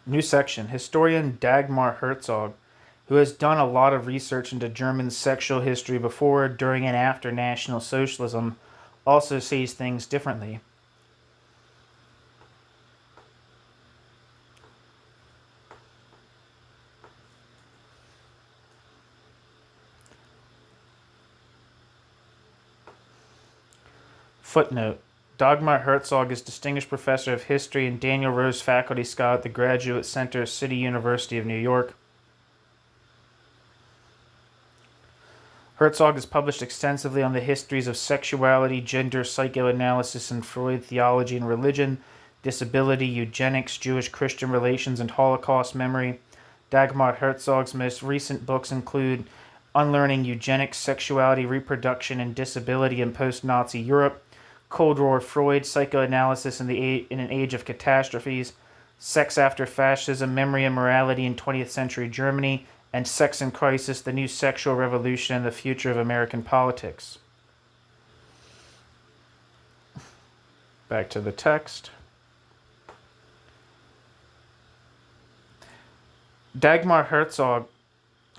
New section. Historian Dagmar Herzog, who has done a lot of research into German sexual history before, during, and after National Socialism, also sees things differently. Footnote. Dagmar Herzog is Distinguished Professor of History and Daniel Rose Faculty Scholar at the Graduate Center, City University of New York. Herzog has published extensively on the histories of sexuality, gender, psychoanalysis, and Freud, theology and religion, disability, eugenics, Jewish-Christian relations, and Holocaust memory. Dagmar Herzog's most recent books include Unlearning Eugenics, Sexuality, Reproduction, and Disability in Post-Nazi Europe, Cold War Freud, Psychoanalysis in an Age of Catastrophes, Sex After Fascism, Memory and Morality in 20th Century Germany, and Sex and Crisis, The New Sexual Revolution and the Future of American Politics. Back to the text. Dagmar Herzog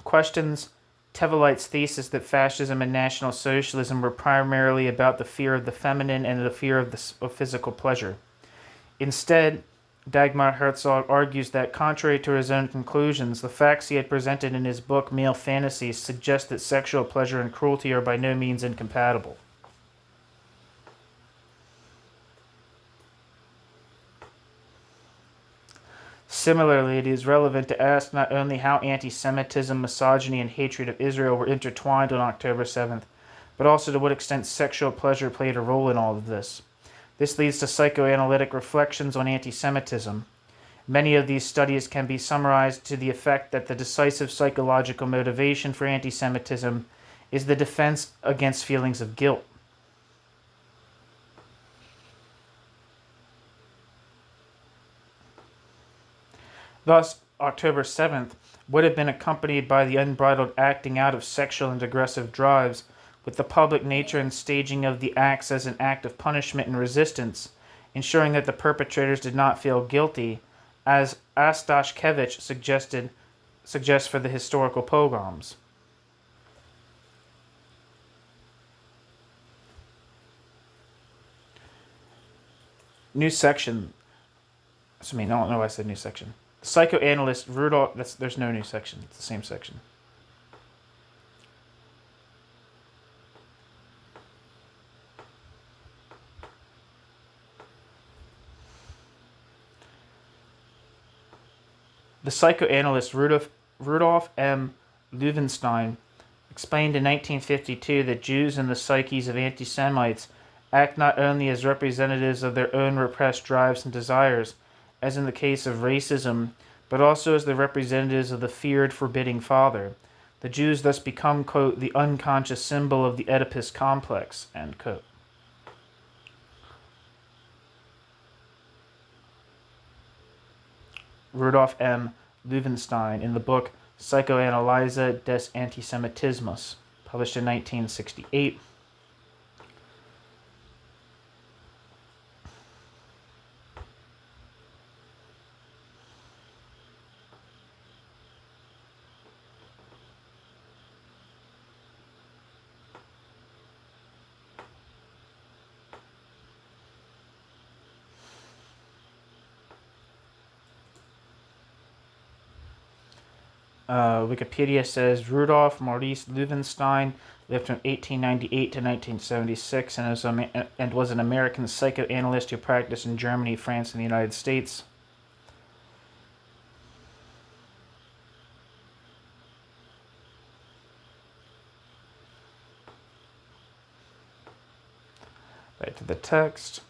questions Tevelite's thesis that fascism and National Socialism were primarily about the fear of the feminine and the fear of physical pleasure. Instead, Dagmar Herzog argues that, contrary to his own conclusions, the facts he had presented in his book Male Fantasies suggest that sexual pleasure and cruelty are by no means incompatible. Similarly, it is relevant to ask not only how anti-Semitism, misogyny, and hatred of Israel were intertwined on October 7th, but also to what extent sexual pleasure played a role in all of this. This leads to psychoanalytic reflections on anti-Semitism. Many of these studies can be summarized to the effect that the decisive psychological motivation for anti-Semitism is the defense against feelings of guilt. Thus, October 7th would have been accompanied by the unbridled acting out of sexual and aggressive drives, with the public nature and staging of the acts as an act of punishment and resistance, ensuring that the perpetrators did not feel guilty, as Ostashkevich suggests for the historical pogroms. New section. I don't know why I said new section. Psychoanalyst Rudolf. There's no new section. It's the same section. The psychoanalyst Rudolf M. Löwenstein explained in 1952 that Jews and the psyches of anti-Semites act not only as representatives of their own repressed drives and desires, as in the case of racism, but also as the representatives of the feared, forbidding father. The Jews thus become, quote, the unconscious symbol of the Oedipus complex, end quote. Rudolf M. Löwenstein in the book Psychoanalyse des Antisemitismus, published in 1968. Wikipedia says Rudolf Maurice Löwenstein lived from 1898 to 1976 and was an American psychoanalyst who practiced in Germany, France, and the United States. Back to the text.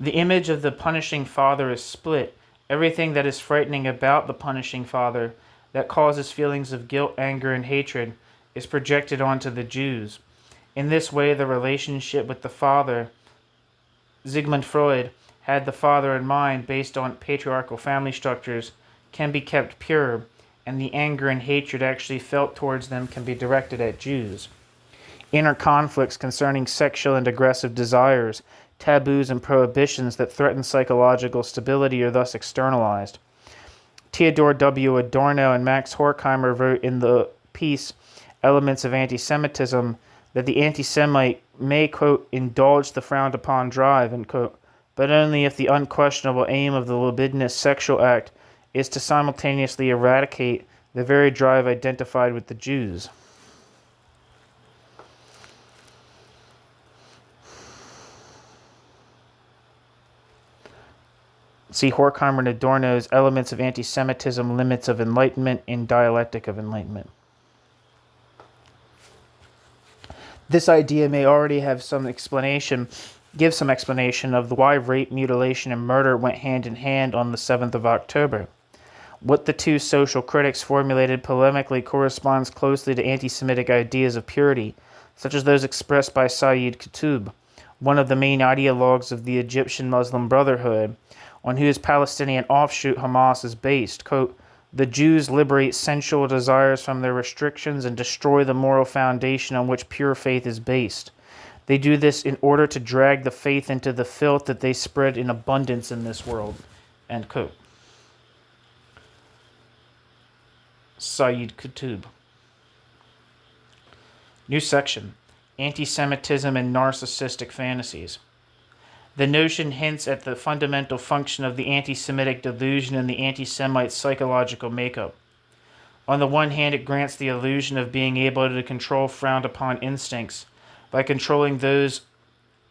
The image of the punishing father is split. Everything that is frightening about the punishing father, that causes feelings of guilt, anger, and hatred, is projected onto the Jews. In this way, the relationship with the father, Sigmund Freud had the father in mind based on patriarchal family structures, can be kept pure, and the anger and hatred actually felt towards them can be directed at Jews. Inner conflicts concerning sexual and aggressive desires, taboos, and prohibitions that threaten psychological stability are thus externalized. Theodor W. Adorno and Max Horkheimer wrote in the piece Elements of Antisemitism that the anti-Semite may, quote, indulge the frowned-upon drive, end quote, but only if the unquestionable aim of the libidinous sexual act is to simultaneously eradicate the very drive identified with the Jews. See Horkheimer and Adorno's Elements of Antisemitism, Limits of Enlightenment in Dialectic of Enlightenment. This idea may already have give some explanation of why rape, mutilation, and murder went hand in hand on the 7th of October. What the two social critics formulated polemically corresponds closely to anti-Semitic ideas of purity, such as those expressed by Sayyid Qutb, one of the main ideologues of the Egyptian Muslim Brotherhood, on whose Palestinian offshoot Hamas is based. Quote, the Jews liberate sensual desires from their restrictions and destroy the moral foundation on which pure faith is based. They do this in order to drag the faith into the filth that they spread in abundance in this world. End quote. Sayyid Qutb. New section. Anti-Semitism and narcissistic fantasies. The notion hints at the fundamental function of the anti-Semitic delusion and the anti-Semite psychological makeup. On the one hand, it grants the illusion of being able to control frowned-upon instincts by controlling those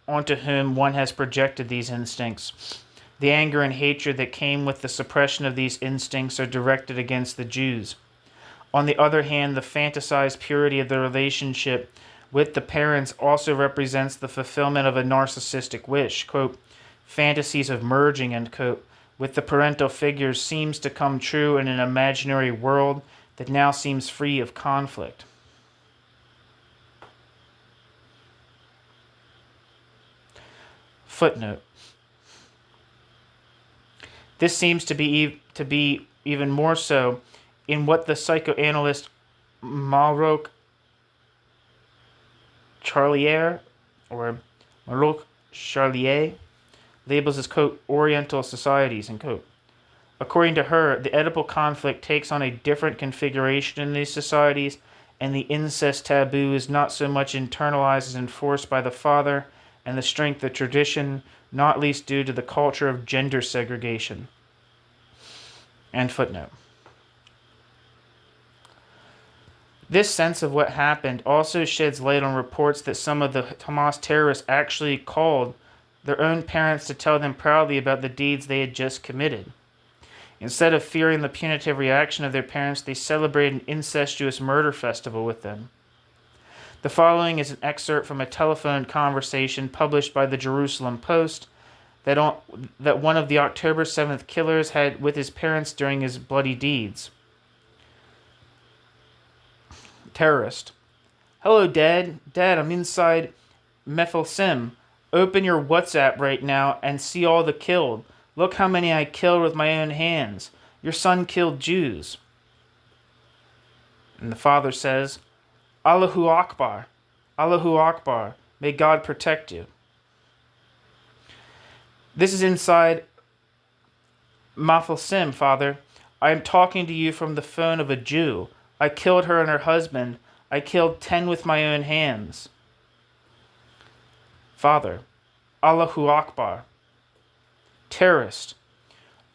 onto whom one has projected these instincts. The anger and hatred that came with the suppression of these instincts are directed against the Jews. On the other hand, the fantasized purity of the relationship with the parents also represents the fulfillment of a narcissistic wish, quote, fantasies of merging, end quote, with the parental figures seems to come true in an imaginary world that now seems free of conflict. Footnote. This seems to be even more so in what the psychoanalyst Maroc Charlier, or Maroc Charlier, labels as, quote, Oriental societies, end quote. According to her, the Oedipal conflict takes on a different configuration in these societies, and the incest taboo is not so much internalized as enforced by the father and the strength of tradition, not least due to the culture of gender segregation. End footnote. This sense of what happened also sheds light on reports that some of the Hamas terrorists actually called their own parents to tell them proudly about the deeds they had just committed. Instead of fearing the punitive reaction of their parents, they celebrated an incestuous murder festival with them. The following is an excerpt from a telephone conversation published by the Jerusalem Post that one of the October 7th killers had with his parents during his bloody deeds. Terrorist. Hello, Dad. Dad, I'm inside Mephilim. Open your WhatsApp right now and see all the killed. Look how many I killed with my own hands. Your son killed Jews. And the father says, Allahu Akbar. Allahu Akbar. May God protect you. This is inside Mephilim, Father. I am talking to you from the phone of a Jew. I killed her and her husband. I killed 10 with my own hands. Father, Allahu Akbar. Terrorist.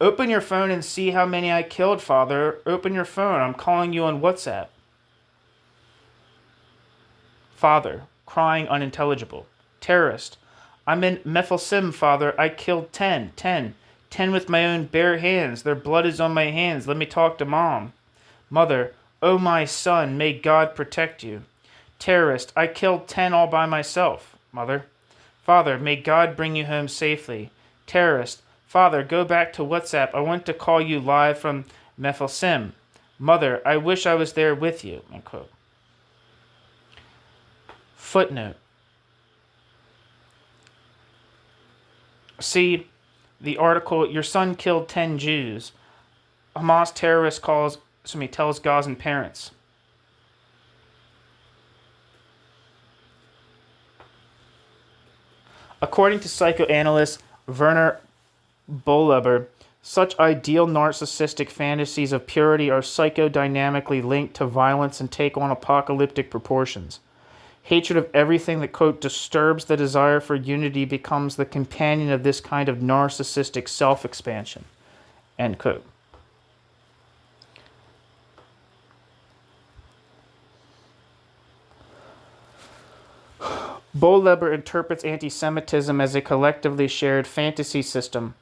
Open your phone and see how many I killed, Father. Open your phone. I'm calling you on WhatsApp. Father, crying unintelligible. Terrorist. I'm in Mephilim, Father. I killed 10 with my own bare hands. Their blood is on my hands. Let me talk to Mom. Mother, oh my son, may God protect you. Terrorist, I killed 10 all by myself. Mother. Father, may God bring you home safely. Terrorist, Father, go back to WhatsApp. I want to call you live from Mephilim. Mother, I wish I was there with you. End quote. Footnote. See the article, Your Son Killed 10 Jews. Hamas terrorist tells Gazan parents. According to psychoanalyst Werner Bohleber, such ideal narcissistic fantasies of purity are psychodynamically linked to violence and take on apocalyptic proportions. Hatred of everything that, quote, disturbs the desire for unity becomes the companion of this kind of narcissistic self-expansion, end quote. Bohleber interprets antisemitism as a collectively shared fantasy system,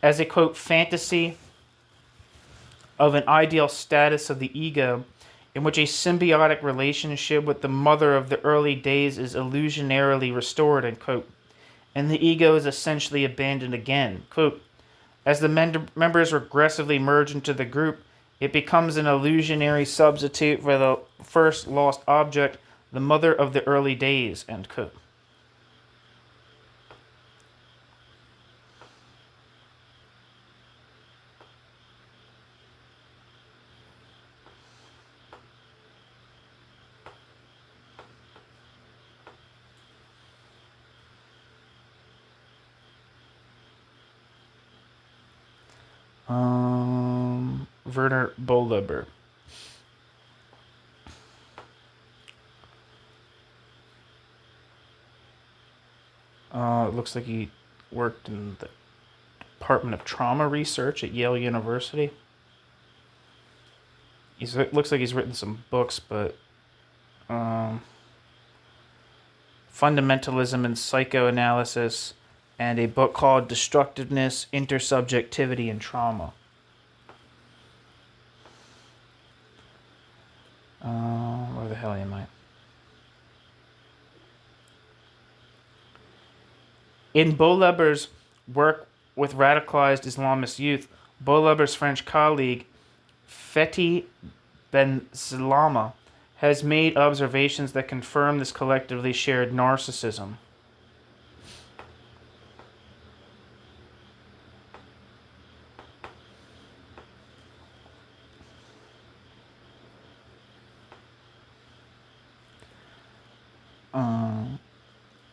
as a, quote, fantasy of an ideal status of the ego in which a symbiotic relationship with the mother of the early days is illusionarily restored, end quote, and the ego is essentially abandoned again. Quote, as the members regressively merge into the group, it becomes an illusionary substitute for the first lost object, the mother of the early days, end quote. Werner Bohleber. It looks like he worked in the Department of Trauma Research at Yale University. It looks like he's written some books, but Fundamentalism and Psychoanalysis, and a book called Destructiveness, Intersubjectivity, and Trauma. Where the hell am I? In Bohleber's work with radicalized Islamist youth, Bohleber's French colleague, Fethi Ben-Salama, has made observations that confirm this collectively shared narcissism.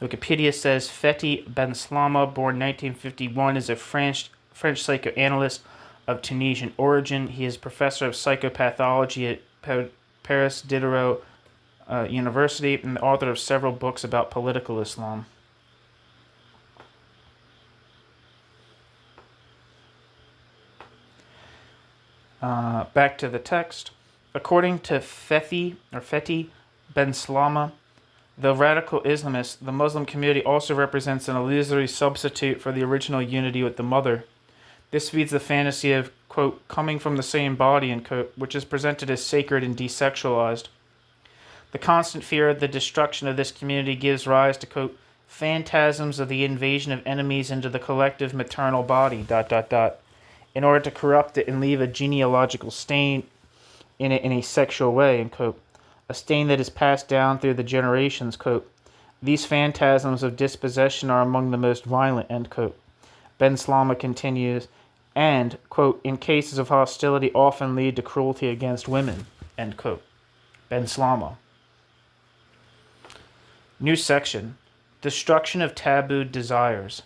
Wikipedia says Fethi Ben-Salama, born 1951, is a French psychoanalyst of Tunisian origin. He is professor of psychopathology at Paris Diderot University and the author of several books about political Islam. Back to the text. According to Fethi Ben-Salama, the radical Islamist, the Muslim community also represents an illusory substitute for the original unity with the mother. This feeds the fantasy of, quote, coming from the same body, end quote, which is presented as sacred and desexualized. The constant fear of the destruction of this community gives rise to, quote, phantasms of the invasion of enemies into the collective maternal body, in order to corrupt it and leave a genealogical stain in it in a sexual way, end quote, a stain that is passed down through the generations, quote. These phantasms of dispossession are among the most violent, end quote. Ben Slama continues, and, quote, in cases of hostility often lead to cruelty against women, end quote. Ben Slama. New section, destruction of tabooed desires.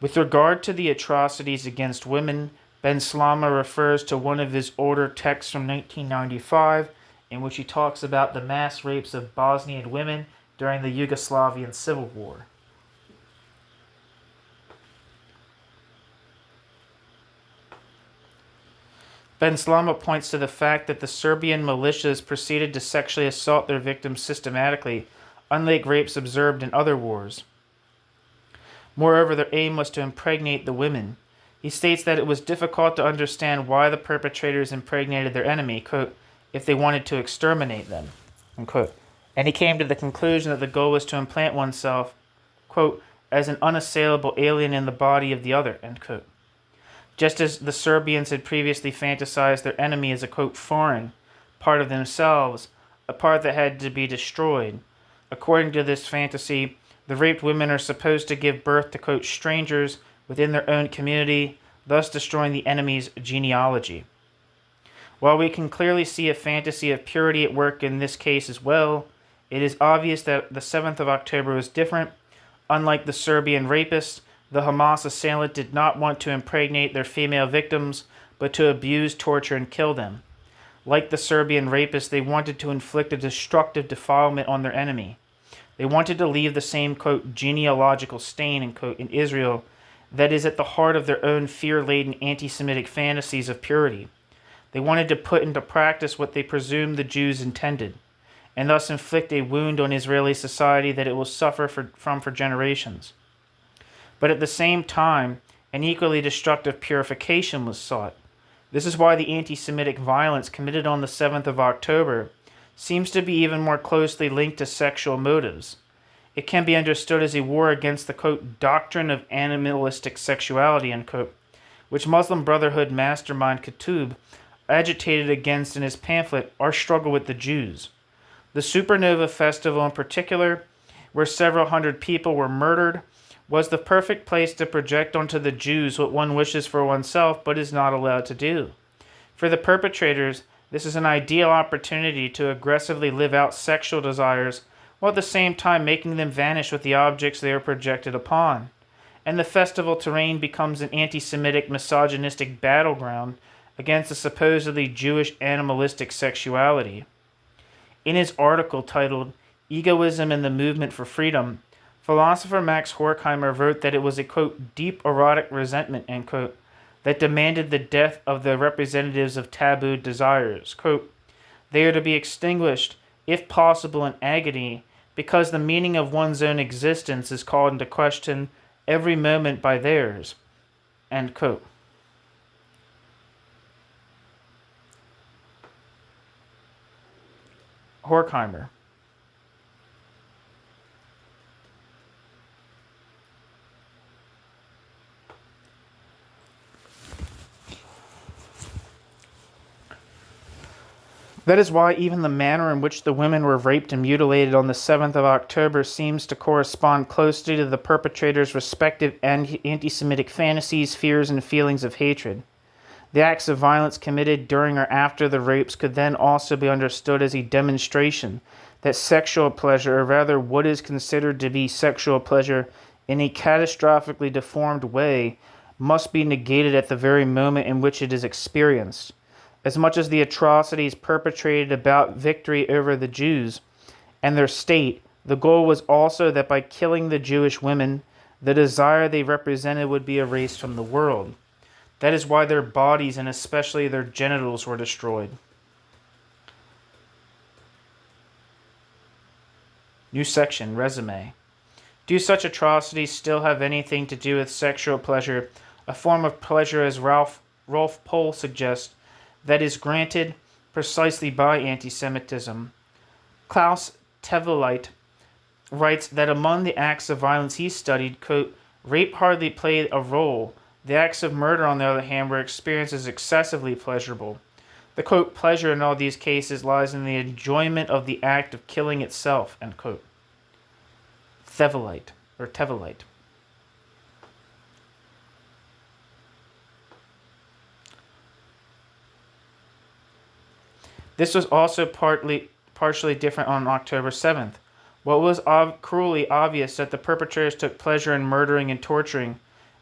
With regard to the atrocities against women, Ben Slama refers to one of his older texts from 1995, in which he talks about the mass rapes of Bosnian women during the Yugoslavian Civil War. Ben Slama points to the fact that the Serbian militias proceeded to sexually assault their victims systematically, unlike rapes observed in other wars. Moreover, their aim was to impregnate the women. He states that it was difficult to understand why the perpetrators impregnated their enemy, quote, if they wanted to exterminate them, unquote. And he came to the conclusion that the goal was to implant oneself, quote, as an unassailable alien in the body of the other, end quote. Just as the Serbians had previously fantasized their enemy as a, quote, foreign part of themselves, a part that had to be destroyed. According to this fantasy, the raped women are supposed to give birth to, quote, strangers within their own community, thus destroying the enemy's genealogy. While we can clearly see a fantasy of purity at work in this case as well, it is obvious that the 7th of October was different. Unlike the Serbian rapists, the Hamas assailant did not want to impregnate their female victims, but to abuse, torture, and kill them. Like the Serbian rapists, they wanted to inflict a destructive defilement on their enemy. They wanted to leave the same, quote, genealogical stain, end quote, in Israel that is at the heart of their own fear-laden anti-Semitic fantasies of purity. They wanted to put into practice what they presumed the Jews intended, and thus inflict a wound on Israeli society that it will suffer from for generations. But at the same time, an equally destructive purification was sought. This is why the anti-Semitic violence committed on the 7th of October seems to be even more closely linked to sexual motives. It can be understood as a war against the, quote, doctrine of animalistic sexuality, end quote, which Muslim Brotherhood mastermind Qutb agitated against in his pamphlet, Our Struggle with the Jews. The Supernova Festival in particular, where several hundred people were murdered, was the perfect place to project onto the Jews what one wishes for oneself but is not allowed to do. For the perpetrators, this is an ideal opportunity to aggressively live out sexual desires while at the same time making them vanish with the objects they are projected upon. And the festival terrain becomes an anti-Semitic misogynistic battleground against a supposedly Jewish animalistic sexuality. In his article titled Egoism and the Movement for Freedom, philosopher Max Horkheimer wrote that it was a, quote, deep erotic resentment, end quote, that demanded the death of the representatives of tabooed desires. Quote, they are to be extinguished, if possible in agony, because the meaning of one's own existence is called into question every moment by theirs. End quote. Horkheimer. That is why even the manner in which the women were raped and mutilated on the 7th of October seems to correspond closely to the perpetrators' respective anti-Semitic fantasies, fears, and feelings of hatred. The acts of violence committed during or after the rapes could then also be understood as a demonstration that sexual pleasure, or rather what is considered to be sexual pleasure in a catastrophically deformed way, must be negated at the very moment in which it is experienced. As much as the atrocities perpetrated about victory over the Jews and their state, the goal was also that by killing the Jewish women, the desire they represented would be erased from the world. That is why their bodies and especially their genitals were destroyed. New section, resume. Do such atrocities still have anything to do with sexual pleasure, a form of pleasure as Ralph Rolf Pohl suggests, that is granted precisely by anti-Semitism. Klaus Teveleit writes that among the acts of violence he studied, quote, rape hardly played a role. The acts of murder, on the other hand, were experienced as excessively pleasurable. The, quote, pleasure in all these cases lies in the enjoyment of the act of killing itself, end quote. Teveleit. This was also partially different on October 7th. What was cruelly obvious that the perpetrators took pleasure in murdering and torturing,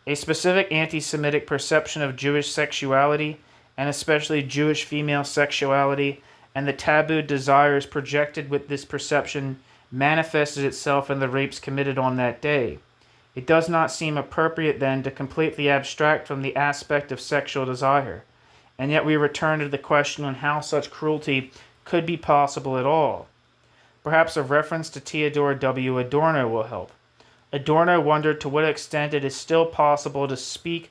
a specific anti-Semitic perception of Jewish sexuality, and especially Jewish female sexuality, and the taboo desires projected with this perception manifested itself in the rapes committed on that day. It does not seem appropriate then to completely abstract from the aspect of sexual desire, and yet we return to the question on how such cruelty could be possible at all. Perhaps a reference to Theodore W. Adorno will help. Adorno wondered to what extent it is still possible to speak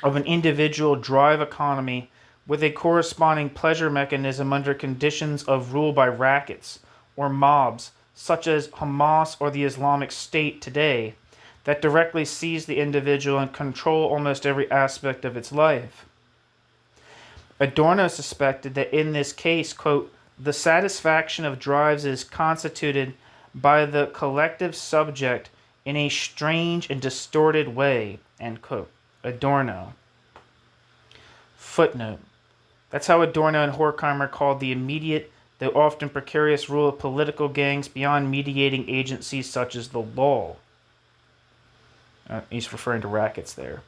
of an individual drive economy with a corresponding pleasure mechanism under conditions of rule by rackets or mobs, such as Hamas or the Islamic State today, that directly seize the individual and control almost every aspect of its life. Adorno suspected that in this case, quote, the satisfaction of drives is constituted by the collective subject in a strange and distorted way, end quote. Adorno. Footnote. That's how Adorno and Horkheimer called the immediate, though often precarious, rule of political gangs beyond mediating agencies such as the law. He's referring to rackets there.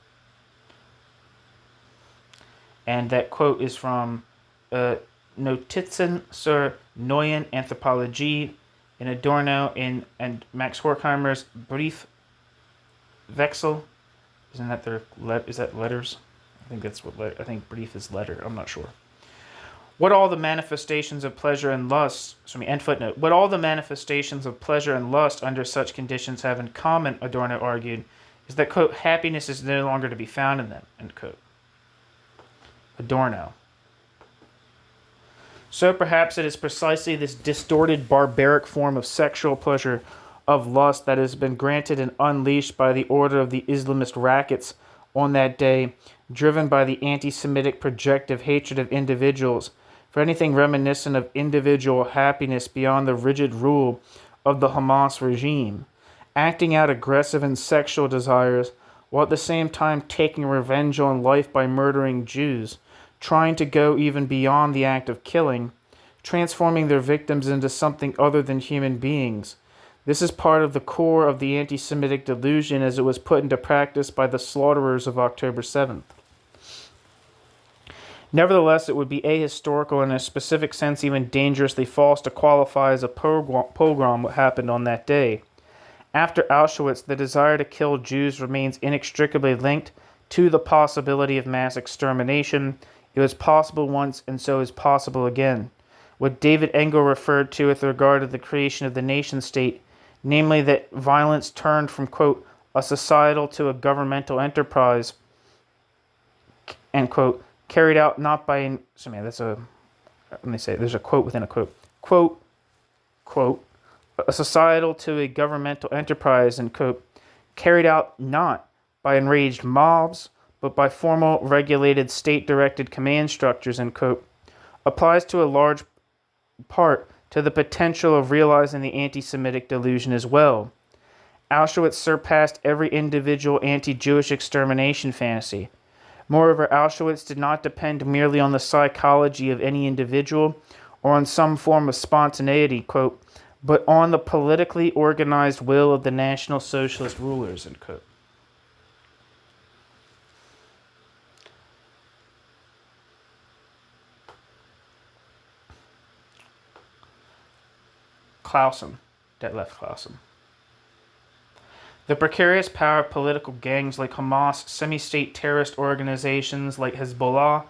And that quote is from Notizen zur neuen Anthropologie in Adorno and Max Horkheimer's Briefwechsel. Isn't that is that letters? I think that's what I think brief is letter. I'm not sure. What all the manifestations of pleasure and lust, end footnote. What all the manifestations of pleasure and lust under such conditions have in common, Adorno argued, is that, quote, happiness is no longer to be found in them, end quote. Adorno. So perhaps it is precisely this distorted, barbaric form of sexual pleasure, of lust, that has been granted and unleashed by the order of the Islamist rackets on that day, driven by the anti-Semitic projective hatred of individuals, for anything reminiscent of individual happiness beyond the rigid rule of the Hamas regime, acting out aggressive and sexual desires, while at the same time taking revenge on life by murdering Jews, trying to go even beyond the act of killing, transforming their victims into something other than human beings. This is part of the core of the anti-Semitic delusion as it was put into practice by the slaughterers of October 7th. Nevertheless, it would be ahistorical and in a specific sense even dangerously false to qualify as a pogrom what happened on that day. After Auschwitz, the desire to kill Jews remains inextricably linked to the possibility of mass extermination. It was possible once, and so is possible again. What David Engel referred to with regard to the creation of the nation-state, namely that violence turned from, quote, a societal to a governmental enterprise, end quote, carried out not by, there's a quote within a quote, quote, a societal to a governmental enterprise, end quote, carried out not by enraged mobs, but by formal, regulated, state-directed command structures, end quote, applies to a large part to the potential of realizing the anti-Semitic delusion as well. Auschwitz surpassed every individual anti-Jewish extermination fantasy. Moreover, Auschwitz did not depend merely on the psychology of any individual or on some form of spontaneity, quote, but on the politically organized will of the National Socialist rulers, end quote. Detlef Clausen. The precarious power of political gangs like Hamas, semi-state terrorist organizations like Hezbollah,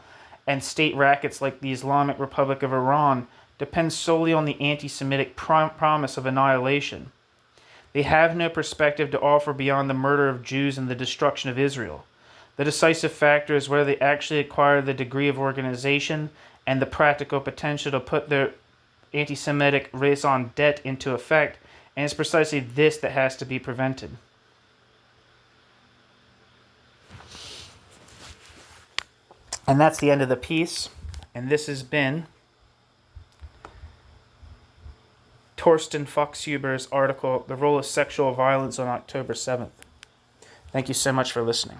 and state rackets like the Islamic Republic of Iran depends solely on the anti-Semitic promise of annihilation. They have no perspective to offer beyond the murder of Jews and the destruction of Israel. The decisive factor is whether they actually acquire the degree of organization and the practical potential to put their anti-Semitic raison d'etre into effect, and it's precisely this that has to be prevented. And that's the end of the piece, and this has been Thorsten Fuchshuber's article, The Role of Sexual Violence on October 7th. Thank you so much for listening.